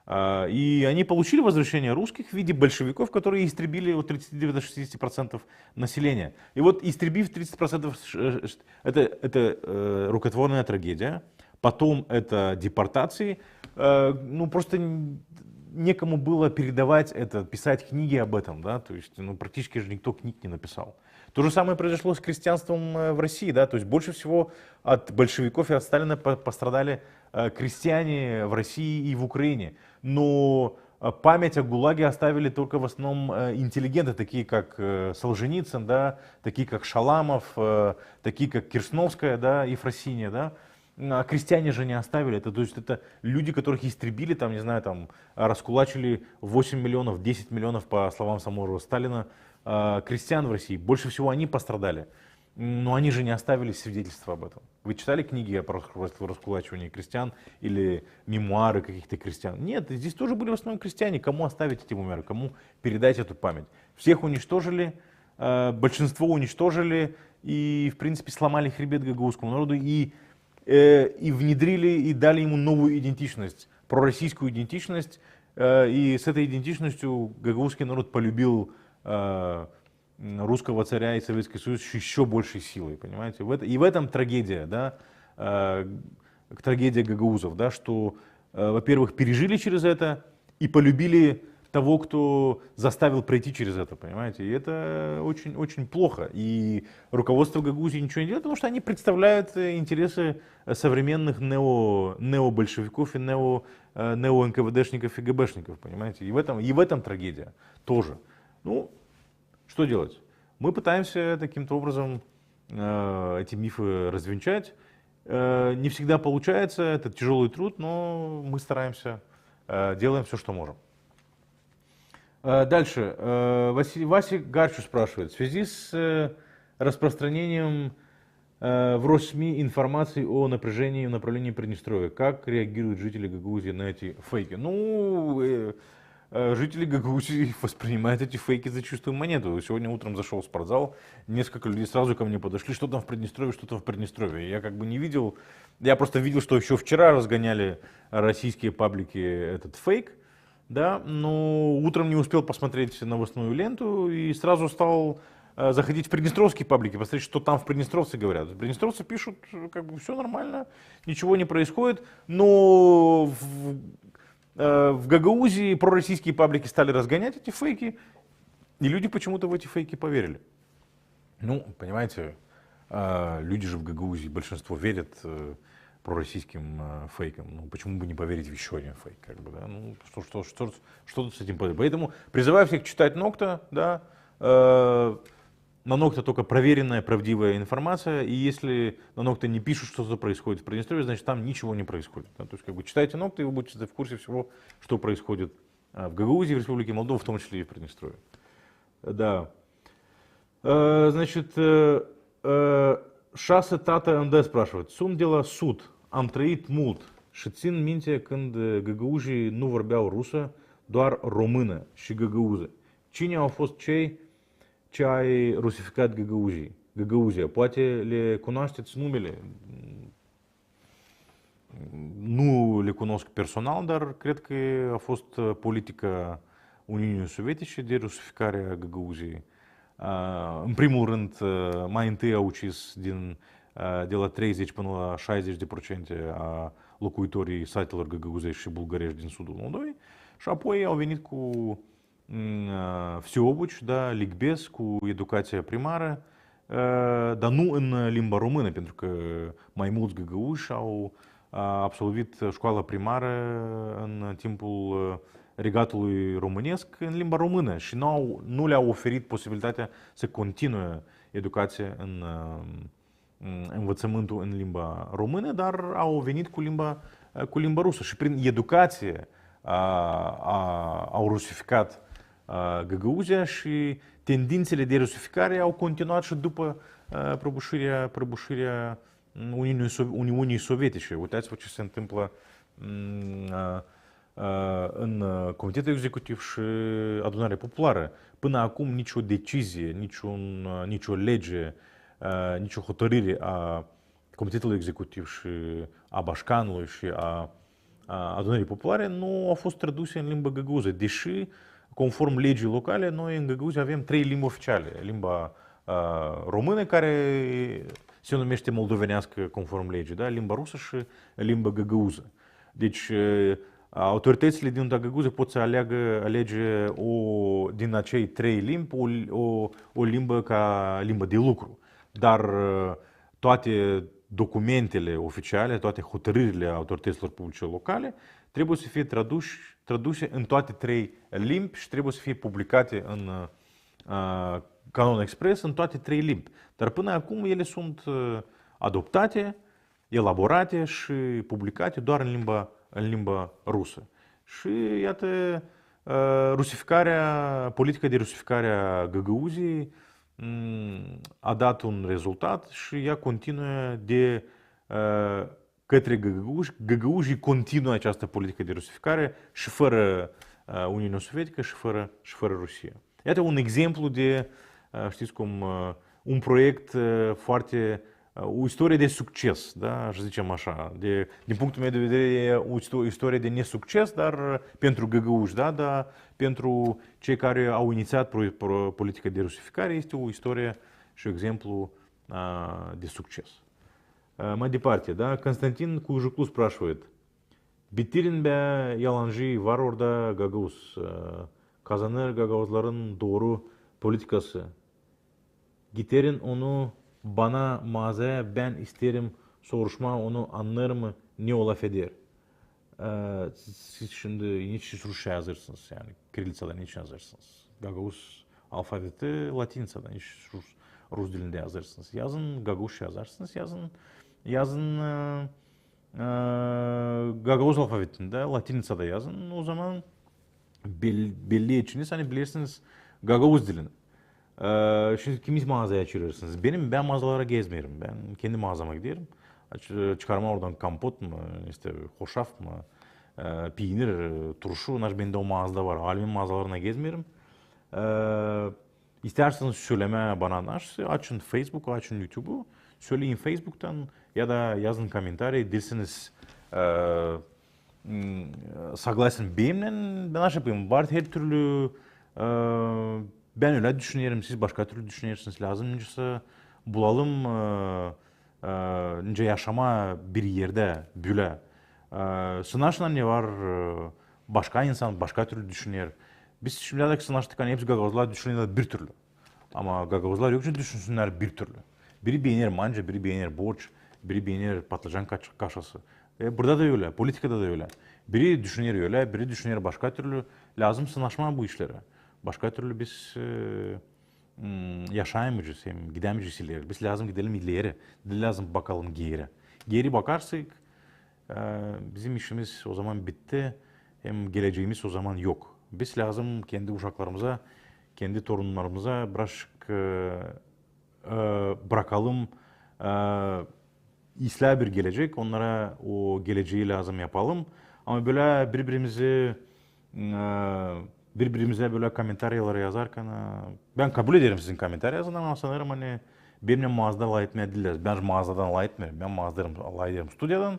И они получили возвращение русских в виде большевиков, которые истребили от 30 до 60% населения. И вот истребив 30%, это рукотворная трагедия. Потом это депортации. Ну, просто некому было передавать это, писать книги об этом, да, то есть, ну, практически же никто книг не написал. То же самое произошло с крестьянством в России, да, то есть больше всего от большевиков и от Сталина пострадали крестьяне в России и в Украине. Но память о ГУЛАГе оставили только в основном интеллигенты, такие как Солженицын, да, такие как Шаламов, такие как Кирсновская, да, и Ефросинья, да. А крестьяне же не оставили это, то есть это люди, которых истребили, там, не знаю, там, раскулачили 8 миллионов, 10 миллионов, по словам самого Сталина, крестьян в России. Больше всего они пострадали, но они же не оставили свидетельства об этом. Вы читали книги о раскулачивании крестьян или мемуары каких-то крестьян? Нет, здесь тоже были в основном крестьяне. Кому оставить эти мемуары, кому передать эту память? Всех уничтожили, большинство уничтожили и, в принципе, сломали хребет гагаузскому народу и внедрили и дали ему новую идентичность, пророссийскую идентичность. И с этой идентичностью гагаузский народ полюбил русского царя и Советский Союз еще большей силой, понимаете? И в этом трагедия, да, трагедия гагаузов, да, что, во-первых, пережили через это и полюбили того, кто заставил пройти через это, понимаете? И это очень-очень плохо. И руководство Гагаузии ничего не делает, потому что они представляют интересы современных необольшевиков и нео-НКВДшников и ГБшников, понимаете? И в этом трагедия тоже. Ну, что делать? Мы пытаемся таким-то образом эти мифы развенчать. Не всегда получается, это тяжелый труд, но мы стараемся, делаем все, что можем. Дальше. Вася Гарчу спрашивает. В связи с распространением в Россми информации о напряжении в направлении Приднестровья, как реагируют жители Гагаузии на эти фейки? Ну, жители Гагаузии воспринимают эти фейки за чистую монету. Сегодня утром зашел в спортзал, несколько людей сразу ко мне подошли, что там в Приднестровье, что там в Приднестровье. Я как бы не видел, я просто видел, что еще вчера разгоняли российские паблики этот фейк. Да, но утром не успел посмотреть новостную ленту и сразу стал заходить в приднестровские паблики, посмотреть, что там в приднестровцы говорят. Приднестровцы пишут, как бы все нормально, ничего не происходит, но в Гагаузии пророссийские паблики стали разгонять эти фейки, и люди почему-то в эти фейки поверили. Ну, понимаете, люди же в Гагаузии, большинство верят пророссийским фейкам. Ну, почему бы не поверить в еще один фейк? Как бы, да? Ну, что тут с этим поделать? Поэтому призываю всех читать Нокта, да, на Нокта только проверенная, правдивая информация, и если на Нокта не пишут, что-то происходит в Приднестровье, значит там ничего не происходит. Да? То есть как бы читайте Нокта, и вы будете в курсе всего, что происходит в Гагаузии, в Республике Молдова, в том числе и в Приднестровье. Да. Значит, Шаса Тата НД спрашивает. Сум дела суд, am trăit mult și țin minte când găgăuzii nu vorbeau rusă, doar română și găgăuză. Cine au fost cei ce ai rusificat Găgăuzia? Poate le cunoașteți numele? Nu le cunosc personal, dar cred că a fost politica Uniunii Sovietice de rusificare a Găgăuziei. În primul rând, mai întâi au ucis de la 30 până la 60% a locuitorii satelor găgăuzești și bulgărești din sudul Moldovei și apoi au venit cu всеобуч, da, ligbez, cu educația primară, dar nu în limba română, pentru că mai mulți găgăuși au absolvit școala primară în timpul regatului românesc în limba română și nu le-au oferit posibilitatea să continue educația în învățământul în limba română, dar au venit cu limba rusă și prin educație au rusificat Găgăuzia și tendințele de rusificare au continuat și după prăbușirea Uniunii Sovietice. Uitați-vă ce se întâmplă în Comitetul Executiv și Adunarea Populară. Până acum nicio decizie, nicio lege, nicio hotărâre a Comitetului Executiv și a Bașcanului și a Adunării Populare nu au fost traduse în limba găgăuză, deși conform legii locale, noi în Găgăuzia avem 3 limbi oficiale. Limba română, care se numește moldovenească conform legii, da? Limba rusă și limba găgăuză. Deci autoritățile din Găgăuză pot să alege din acei 3 limbi o limbă ca limbă de lucru. Dar toate documentele oficiale, toate hotărârile autorităților publice locale trebuie să fie traduse în toate 3 limbi și trebuie să fie publicate în canon expres în toate 3 limbi. Dar până acum ele sunt adoptate, elaborate și publicate doar în limba rusă. Și iată, politica de rusificare a Găgăuziei a dat un rezultat și ea continuă către găgăuși. Găgăușii continuă această politică de rusificare și fără Uniunea Sovietică și fără Rusia. Iată un exemplu de, știți cum, un proiect foarte, o istorie de succes, da, să zicem așa. Din punctul meu de vedere e o istorie de nesucces, dar pentru găgăuși, da, dar pentru cei care au inițiat politica de rusificare este o istorie și un exemplu de succes. Mai departe, да, Константин Кужуклу спрашивает. Битирин бе яланжи var orada Gagavuz. Kazanır Gagavuzların doğru politikası. Getirin onu bana mağazaya ben isterim soruşma onu anlar mı ne olaf eder? Siz şimdi niçin Rusça yazırsınız yani Kirillitsa'da niçin yazırsınız? Gagavuz alfabeti Latince'da niçin Rus dilinde yazırsınız? Yazın Gagavuzca yazarsınız, yazın Gagavuz alfabetinde, Latinica'da yazın. O zaman belli içiniz hani bilirsiniz Gagavuz dilini. Şimdi kimiz mağazaya açırırsınız? Ben mağazalara gezmiyorum. Ben kendi mağazama giderim. Çıkarma oradan kampot mu, işte hoşaf mı, peynir, turşu. Bende o mağazada var. Alimin mağazalarına gezmiyorum. İsterseniz söyleme bana açın Facebook'u, açın YouTube'u. Söyleyin Facebook'tan ya da yazın комментарий. Değilsiniz согласен benimle. Ben ne yapayım? Var her türlü ben öyle düşünüyorum. Siz başka türlü düşünüyorsunuz. Lazımcısı bulalım yaşama bir yerde böyle. Sınaşla ne var? башка инсан, башка түрлі düşünер. Біз шымляда кісінаштыққан епс гагаузлар düşünелер бір түрлі. Ама гагаузлар өкшін düşünsünler бір түрлі. Бірі бейнер манжа, бірі бейнер борч, бірі бейнер patlıcan kaşası. Burada da öyle, politikada da öyle. Biri düşünür öyle, biri düşünür başka türlü. Lazım sınaşma bu işlere. Başka türlü biz yaşayamayacağız, gidemeyeceğiz ileri. Biz lazım gidelim ileri, lazım bakalım geri. Geri bakarsak bizim işimiz o zaman bitti, hem geleceğimiz o zaman yok. Biz lazım kendi uşaklarımıza, kendi torunlarımıza bırakalım İslah bir gelecek, onlara o geleceği lazım yapalım. Ama böyle birbirimize böyle komentaryalar yazarken ben kabul ederim sizin komentar yazın ama sanırım hani benimle mağazada alay etmeye değiliz. Ben mağazadan alay etmiyorum. Ben mağazadan alay ederim stüdyodan.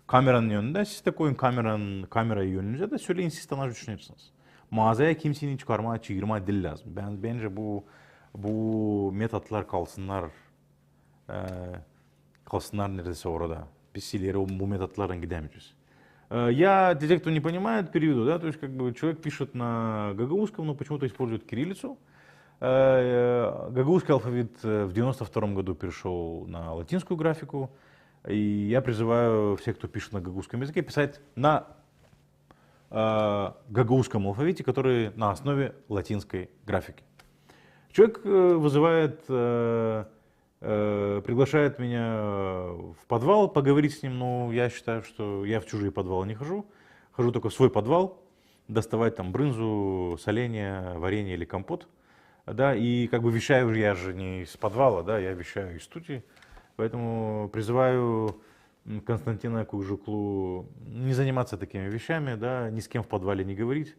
Kameranın yönünde siz de koyun kamerayı yönünüze de söyleyin siz de nasıl düşünürsünüz. Mağazaya kimsenin çıkarmaya çığırmaya değil lazım. Bence bu metotlar kalsınlar neredeyse orada. Biz ileri bu методlardan gidemeyeceğiz. Я, для тех, кто не понимает, переведу, да, то есть как бы человек пишет на гагаузском, но почему-то использует кириллицу. Гагаузский алфавит в 92 году перешел на латинскую графику, и я призываю всех, кто пишет на гагаузском языке, писать на гагаузском алфавите, который на основе латинской графики. Человек приглашает меня в подвал поговорить с ним, но я считаю, что я в чужие подвалы не хожу. Хожу только в свой подвал, доставать там брынзу, соленья, варенье или компот. Да, и как бы вещаю я же не из подвала, да, я вещаю из студии. Поэтому призываю Константина Кужуклу не заниматься такими вещами, да, ни с кем в подвале не говорить,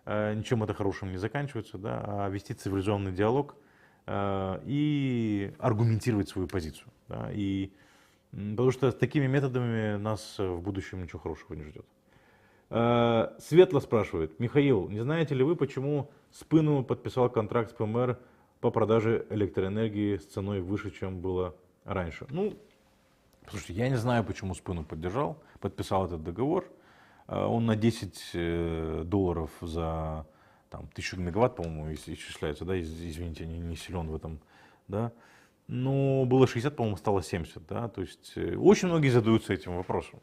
ничем это хорошим не заканчивается, да, а вести цивилизованный диалог и аргументировать свою позицию. Да, потому что с такими методами нас в будущем ничего хорошего не ждет. Светло спрашивает: Михаил, не знаете ли вы, почему Спынов подписал контракт с ПМР по продаже электроэнергии с ценой выше, чем было раньше? Ну, слушайте, я не знаю, почему Спынов подписал этот договор. Он на $10 за там 1000 мегаватт, по-моему, исчисляется, да, извините, не силен в этом, да. Но было 60, по-моему, стало 70, да, то есть очень многие задаются этим вопросом.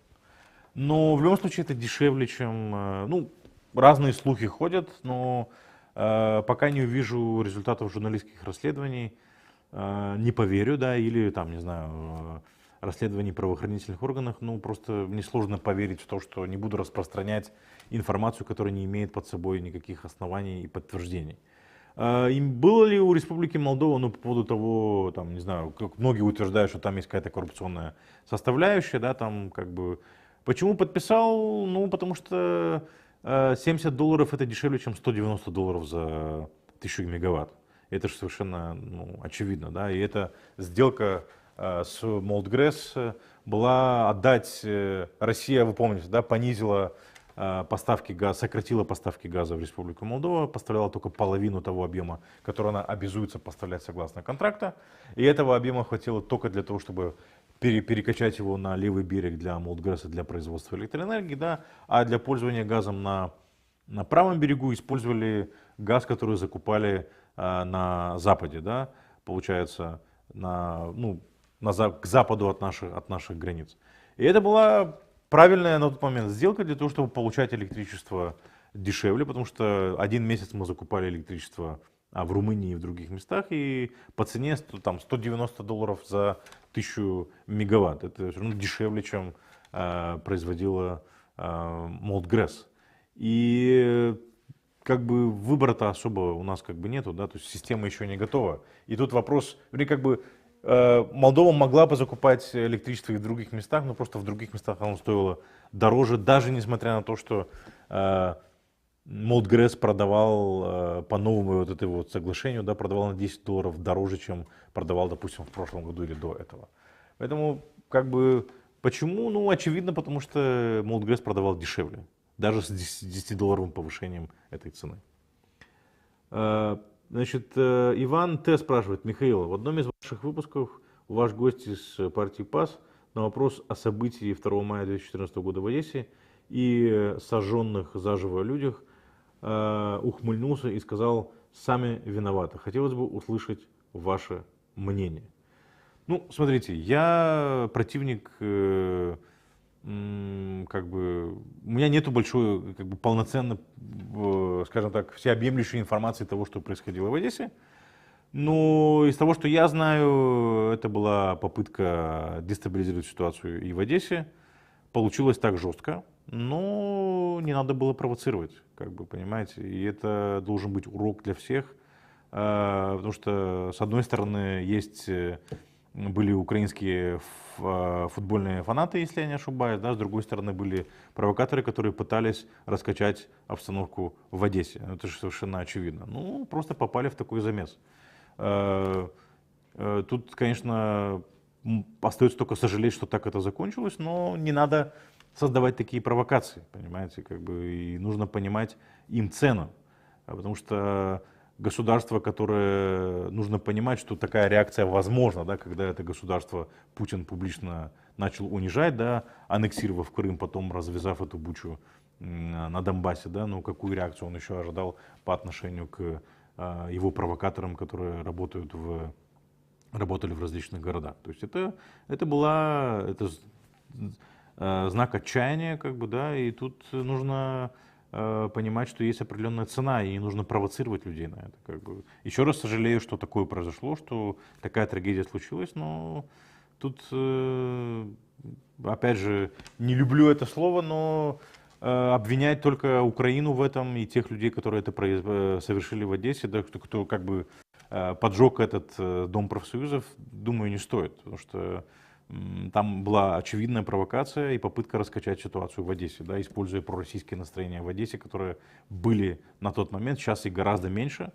Но в любом случае это дешевле, чем, ну, разные слухи ходят, но пока не увижу результатов журналистских расследований, не поверю, да, или там, не знаю, расследований правоохранительных органов, ну, просто мне сложно поверить в то, что не буду распространять информацию, которая не имеет под собой никаких оснований и подтверждений. Было ли у Республики Молдова, ну, по поводу того, там, не знаю, как многие утверждают, что там есть какая-то коррупционная составляющая, да, там, как бы, почему подписал? Ну, потому что $70 это дешевле, чем $190 за 1000 мегаватт. Это же совершенно, ну, очевидно, да, и эта сделка с Молдгрэс была отдать, Россия, вы помните, да, понизила поставки газа, сократила поставки газа в Республику Молдова, поставляла только половину того объема, который она обязуется поставлять согласно контракта, и этого объема хватило только для того, чтобы перекачать его на левый берег для Молдгрэса, для производства электроэнергии, да, а для пользования газом на правом берегу использовали газ, который закупали на западе, да, получается, к западу от наших границ. И это была правильная на тот момент сделка для того, чтобы получать электричество дешевле, потому что 1 месяц мы закупали электричество в Румынии и в других местах, и по цене там, $190 за 1000 мегаватт. Это все равно дешевле, чем производила Молдгрэс. И как бы выбора-то особо у нас как бы нету, да, то есть система еще не готова. И тут вопрос, как бы Молдова могла бы закупать электричество и в других местах, но просто в других местах оно стоило дороже, даже несмотря на то, что Молдгрэс продавал по новому вот этому вот соглашению, да, продавал на $10 дороже, чем продавал, допустим, в прошлом году или до этого. Поэтому, как бы, почему? Ну, очевидно, потому что Молдгрэс продавал дешевле, даже с $10 повышением этой цены. Значит, Иван Т. спрашивает: Михаил, в одном из ваших выпусков ваш гость из партии ПАС на вопрос о событии 2 мая 2014 года в Одессе и сожженных заживо людях, ухмыльнулся и сказал: сами виноваты. Хотелось бы услышать ваше мнение. Ну, смотрите, я противник, как бы, у меня нету большой, как бы, полноценной, скажем так, всеобъемлющей информации того, что происходило в Одессе. Но из того, что я знаю, это была попытка дестабилизировать ситуацию и в Одессе. Получилось так жестко, но не надо было провоцировать, как бы, понимаете. И это должен быть урок для всех, потому что, с одной стороны, были украинские футбольные фанаты, если я не ошибаюсь, да, с другой стороны, были провокаторы, которые пытались раскачать обстановку в Одессе. Это же совершенно очевидно. Ну, просто попали в такой замес. Тут, конечно, остается только сожалеть, что так это закончилось, но не надо создавать такие провокации, понимаете, как бы, и нужно понимать им цену, потому что государство, которое, нужно понимать, что такая реакция возможна, да, когда это государство Путин публично начал унижать, да, аннексировав Крым, потом развязав эту бучу на Донбассе, да, ну какую реакцию он еще ожидал по отношению к его провокаторам, которые работали в различных городах. То есть это знак отчаяния, как бы, да, и тут нужно понимать, что есть определенная цена, и не нужно провоцировать людей на это. Как бы. Еще раз сожалею, что такое произошло, что такая трагедия случилась, но тут, опять же, не люблю это слово, но обвинять только Украину в этом и тех людей, которые это совершили в Одессе, да, кто как бы поджег этот дом профсоюзов, думаю, не стоит, потому что там была очевидная провокация и попытка раскачать ситуацию в Одессе, да, используя пророссийские настроения в Одессе, которые были на тот момент, сейчас их гораздо меньше,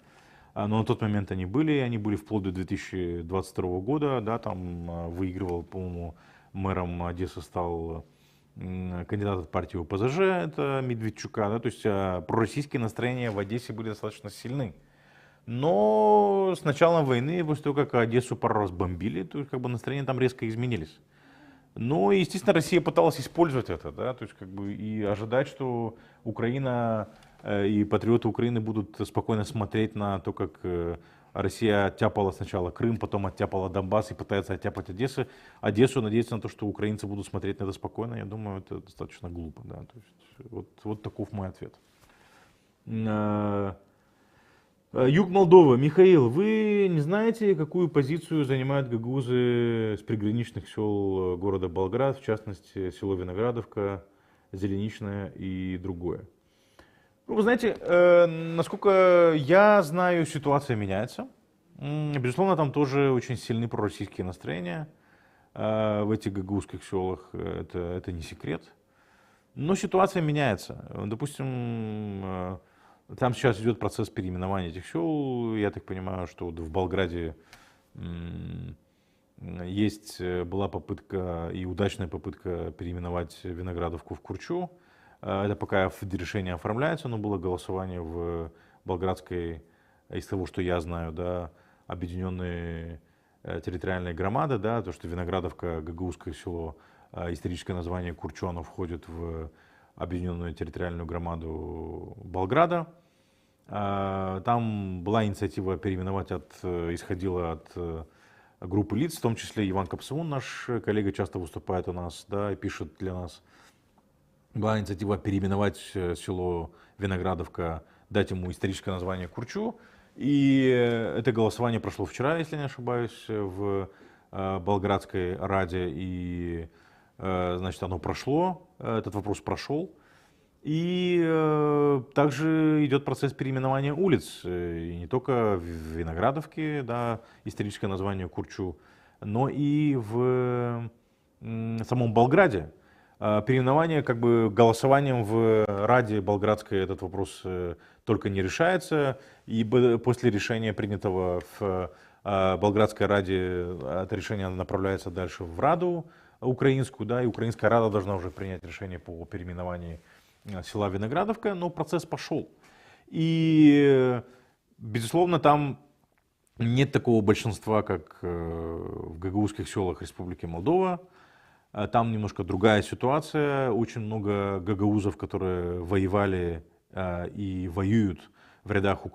но на тот момент они были вплоть до 2022 года, да, там выигрывал, по-моему, мэром Одессы стал кандидат от партии ОПЗЖ, это Медведчука, да, то есть пророссийские настроения в Одессе были достаточно сильны. Но с началом войны, после того, как Одессу пару раз бомбили, то есть, как бы, настроения там резко изменились. Но, естественно, Россия пыталась использовать это, да, то есть, как бы, и ожидать, что Украина и патриоты Украины будут спокойно смотреть на то, как Россия оттяпала сначала Крым, потом оттяпала Донбасс и пытается оттяпать Одессу, надеяться на то, что украинцы будут смотреть на это спокойно, я думаю, это достаточно глупо. Да? То есть, вот таков мой ответ. Юг Молдовы. Михаил, вы не знаете, какую позицию занимают гагаузы с приграничных сел города Болград, в частности, село Виноградовка, Зеленичное и другое? Ну, вы знаете, насколько я знаю, ситуация меняется. Безусловно, там тоже очень сильны пророссийские настроения в этих гагаузских селах, это не секрет. Но ситуация меняется. Допустим, там сейчас идет процесс переименования этих сел. Я так понимаю, что вот в Болграде была попытка и удачная попытка переименовать Виноградовку в Курчу. Это пока решение оформляется, но было голосование в Болградской, из того, что я знаю, да, объединенные территориальные громады, да, то, что Виноградовка, гагаузское село, историческое название Курчу, оно входит в объединенную территориальную громаду Болграда. Там была инициатива переименовать, исходила от группы лиц, в том числе Иван Капсаун, наш коллега, часто выступает у нас, да, и пишет для нас. Была инициатива переименовать село Виноградовка, дать ему историческое название Курчу. И это голосование прошло вчера, если не ошибаюсь, в Болградской раде. И, значит, оно прошло, этот вопрос прошел. И также идет процесс переименования улиц. И не только в Виноградовке, да, историческое название Курчу, но и в самом Болграде. Переименование, как бы, голосованием в Раде Болградской этот вопрос только не решается. И после решения, принятого в Болградской Раде, это решение направляется дальше в Раду украинскую, да, и Украинская Рада должна уже принять решение по переименованию села Виноградовка, но процесс пошел. И, безусловно, там нет такого большинства, как в гагаузских селах Республики Молдова. Там немножко другая ситуация. Очень много гагаузов, которые воевали и воюют в рядах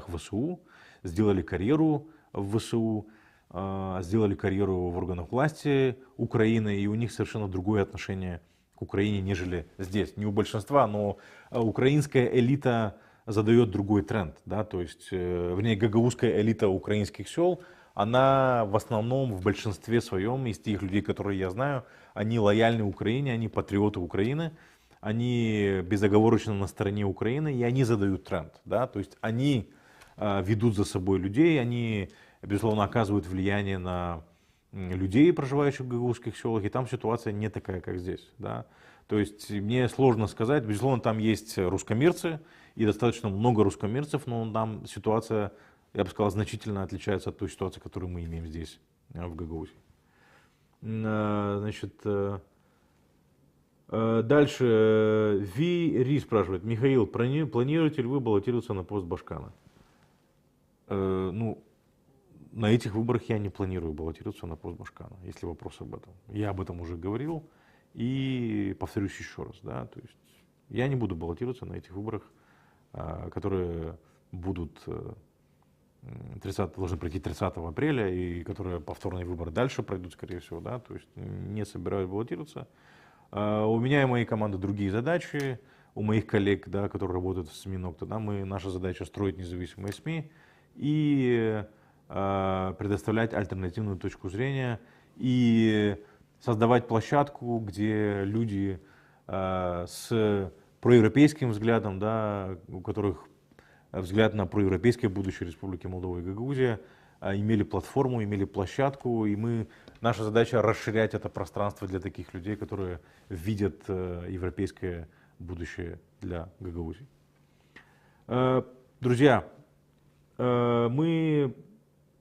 ВСУ, сделали карьеру в ВСУ, сделали карьеру в органах власти Украины, и у них совершенно другое отношение к Украине, нежели здесь. Не у большинства, но украинская элита задает другой тренд. Да? То есть, вернее, гагаузская элита украинских сел, она в основном, в большинстве своем, из тех людей, которые я знаю, они лояльны Украине, они патриоты Украины, они безоговорочно на стороне Украины, и они задают тренд. Да? То есть они ведут за собой людей, они, безусловно, оказывают влияние на людей, проживающих в гагаузских селах, и там ситуация не такая, как здесь. Да? То есть мне сложно сказать, безусловно, там есть русскомирцы, и достаточно много русскомирцев, но там ситуация, я бы сказал, значительно отличается от той ситуации, которую мы имеем здесь, в Гагаузии. Значит, дальше Ви спрашивает: Михаил, планируете ли вы баллотироваться на пост Башкана? Ну, на этих выборах я не планирую баллотироваться на пост Башкана, если вопрос об этом. Я об этом уже говорил и повторюсь еще раз. Да, то есть я не буду баллотироваться на этих выборах, которые будут должны пройти 30 апреля, и которые повторные выборы дальше пройдут, скорее всего. Да, то есть не собираюсь баллотироваться. У меня и моей команды другие задачи, у моих коллег, да, которые работают в СМИ Нокта, да, наша задача строить независимые СМИ и предоставлять альтернативную точку зрения и создавать площадку, где люди с проевропейским взглядом, да, у которых взгляд на проевропейское будущее Республики Молдова и Гагаузия, имели платформу, имели площадку, и наша задача расширять это пространство для таких людей, которые видят европейское будущее для Гагаузии. Друзья, мы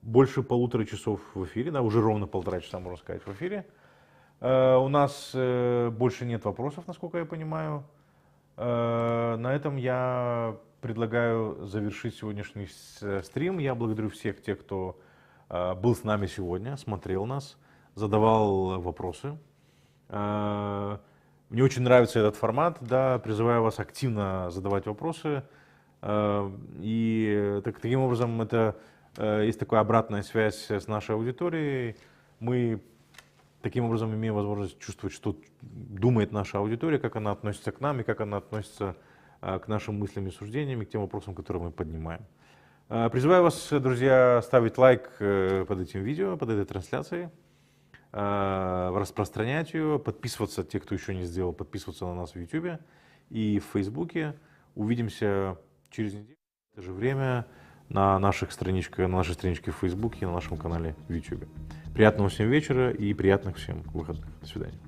больше 1,5 часов в эфире, да, уже ровно 1,5 часа, можно сказать, в эфире. У нас больше нет вопросов, насколько я понимаю. На этом я предлагаю завершить сегодняшний стрим. Я благодарю всех тех, кто был с нами сегодня, смотрел нас, задавал вопросы. Мне очень нравится этот формат, да, призываю вас активно задавать вопросы. И таким образом есть такая обратная связь с нашей аудиторией. Мы таким образом имеем возможность чувствовать, что думает наша аудитория, как она относится к нам и как она относится к нашим мыслям и суждениям, и к тем вопросам, которые мы поднимаем. Призываю вас, друзья, ставить лайк под этим видео, под этой трансляцией, распространять ее, подписываться, те, кто еще не сделал, подписываться на нас в YouTube и в Facebook. Увидимся через неделю в это же время на нашей страничке в Facebook и на нашем канале в YouTube. Приятного всем вечера и приятных всем выходных. До свидания.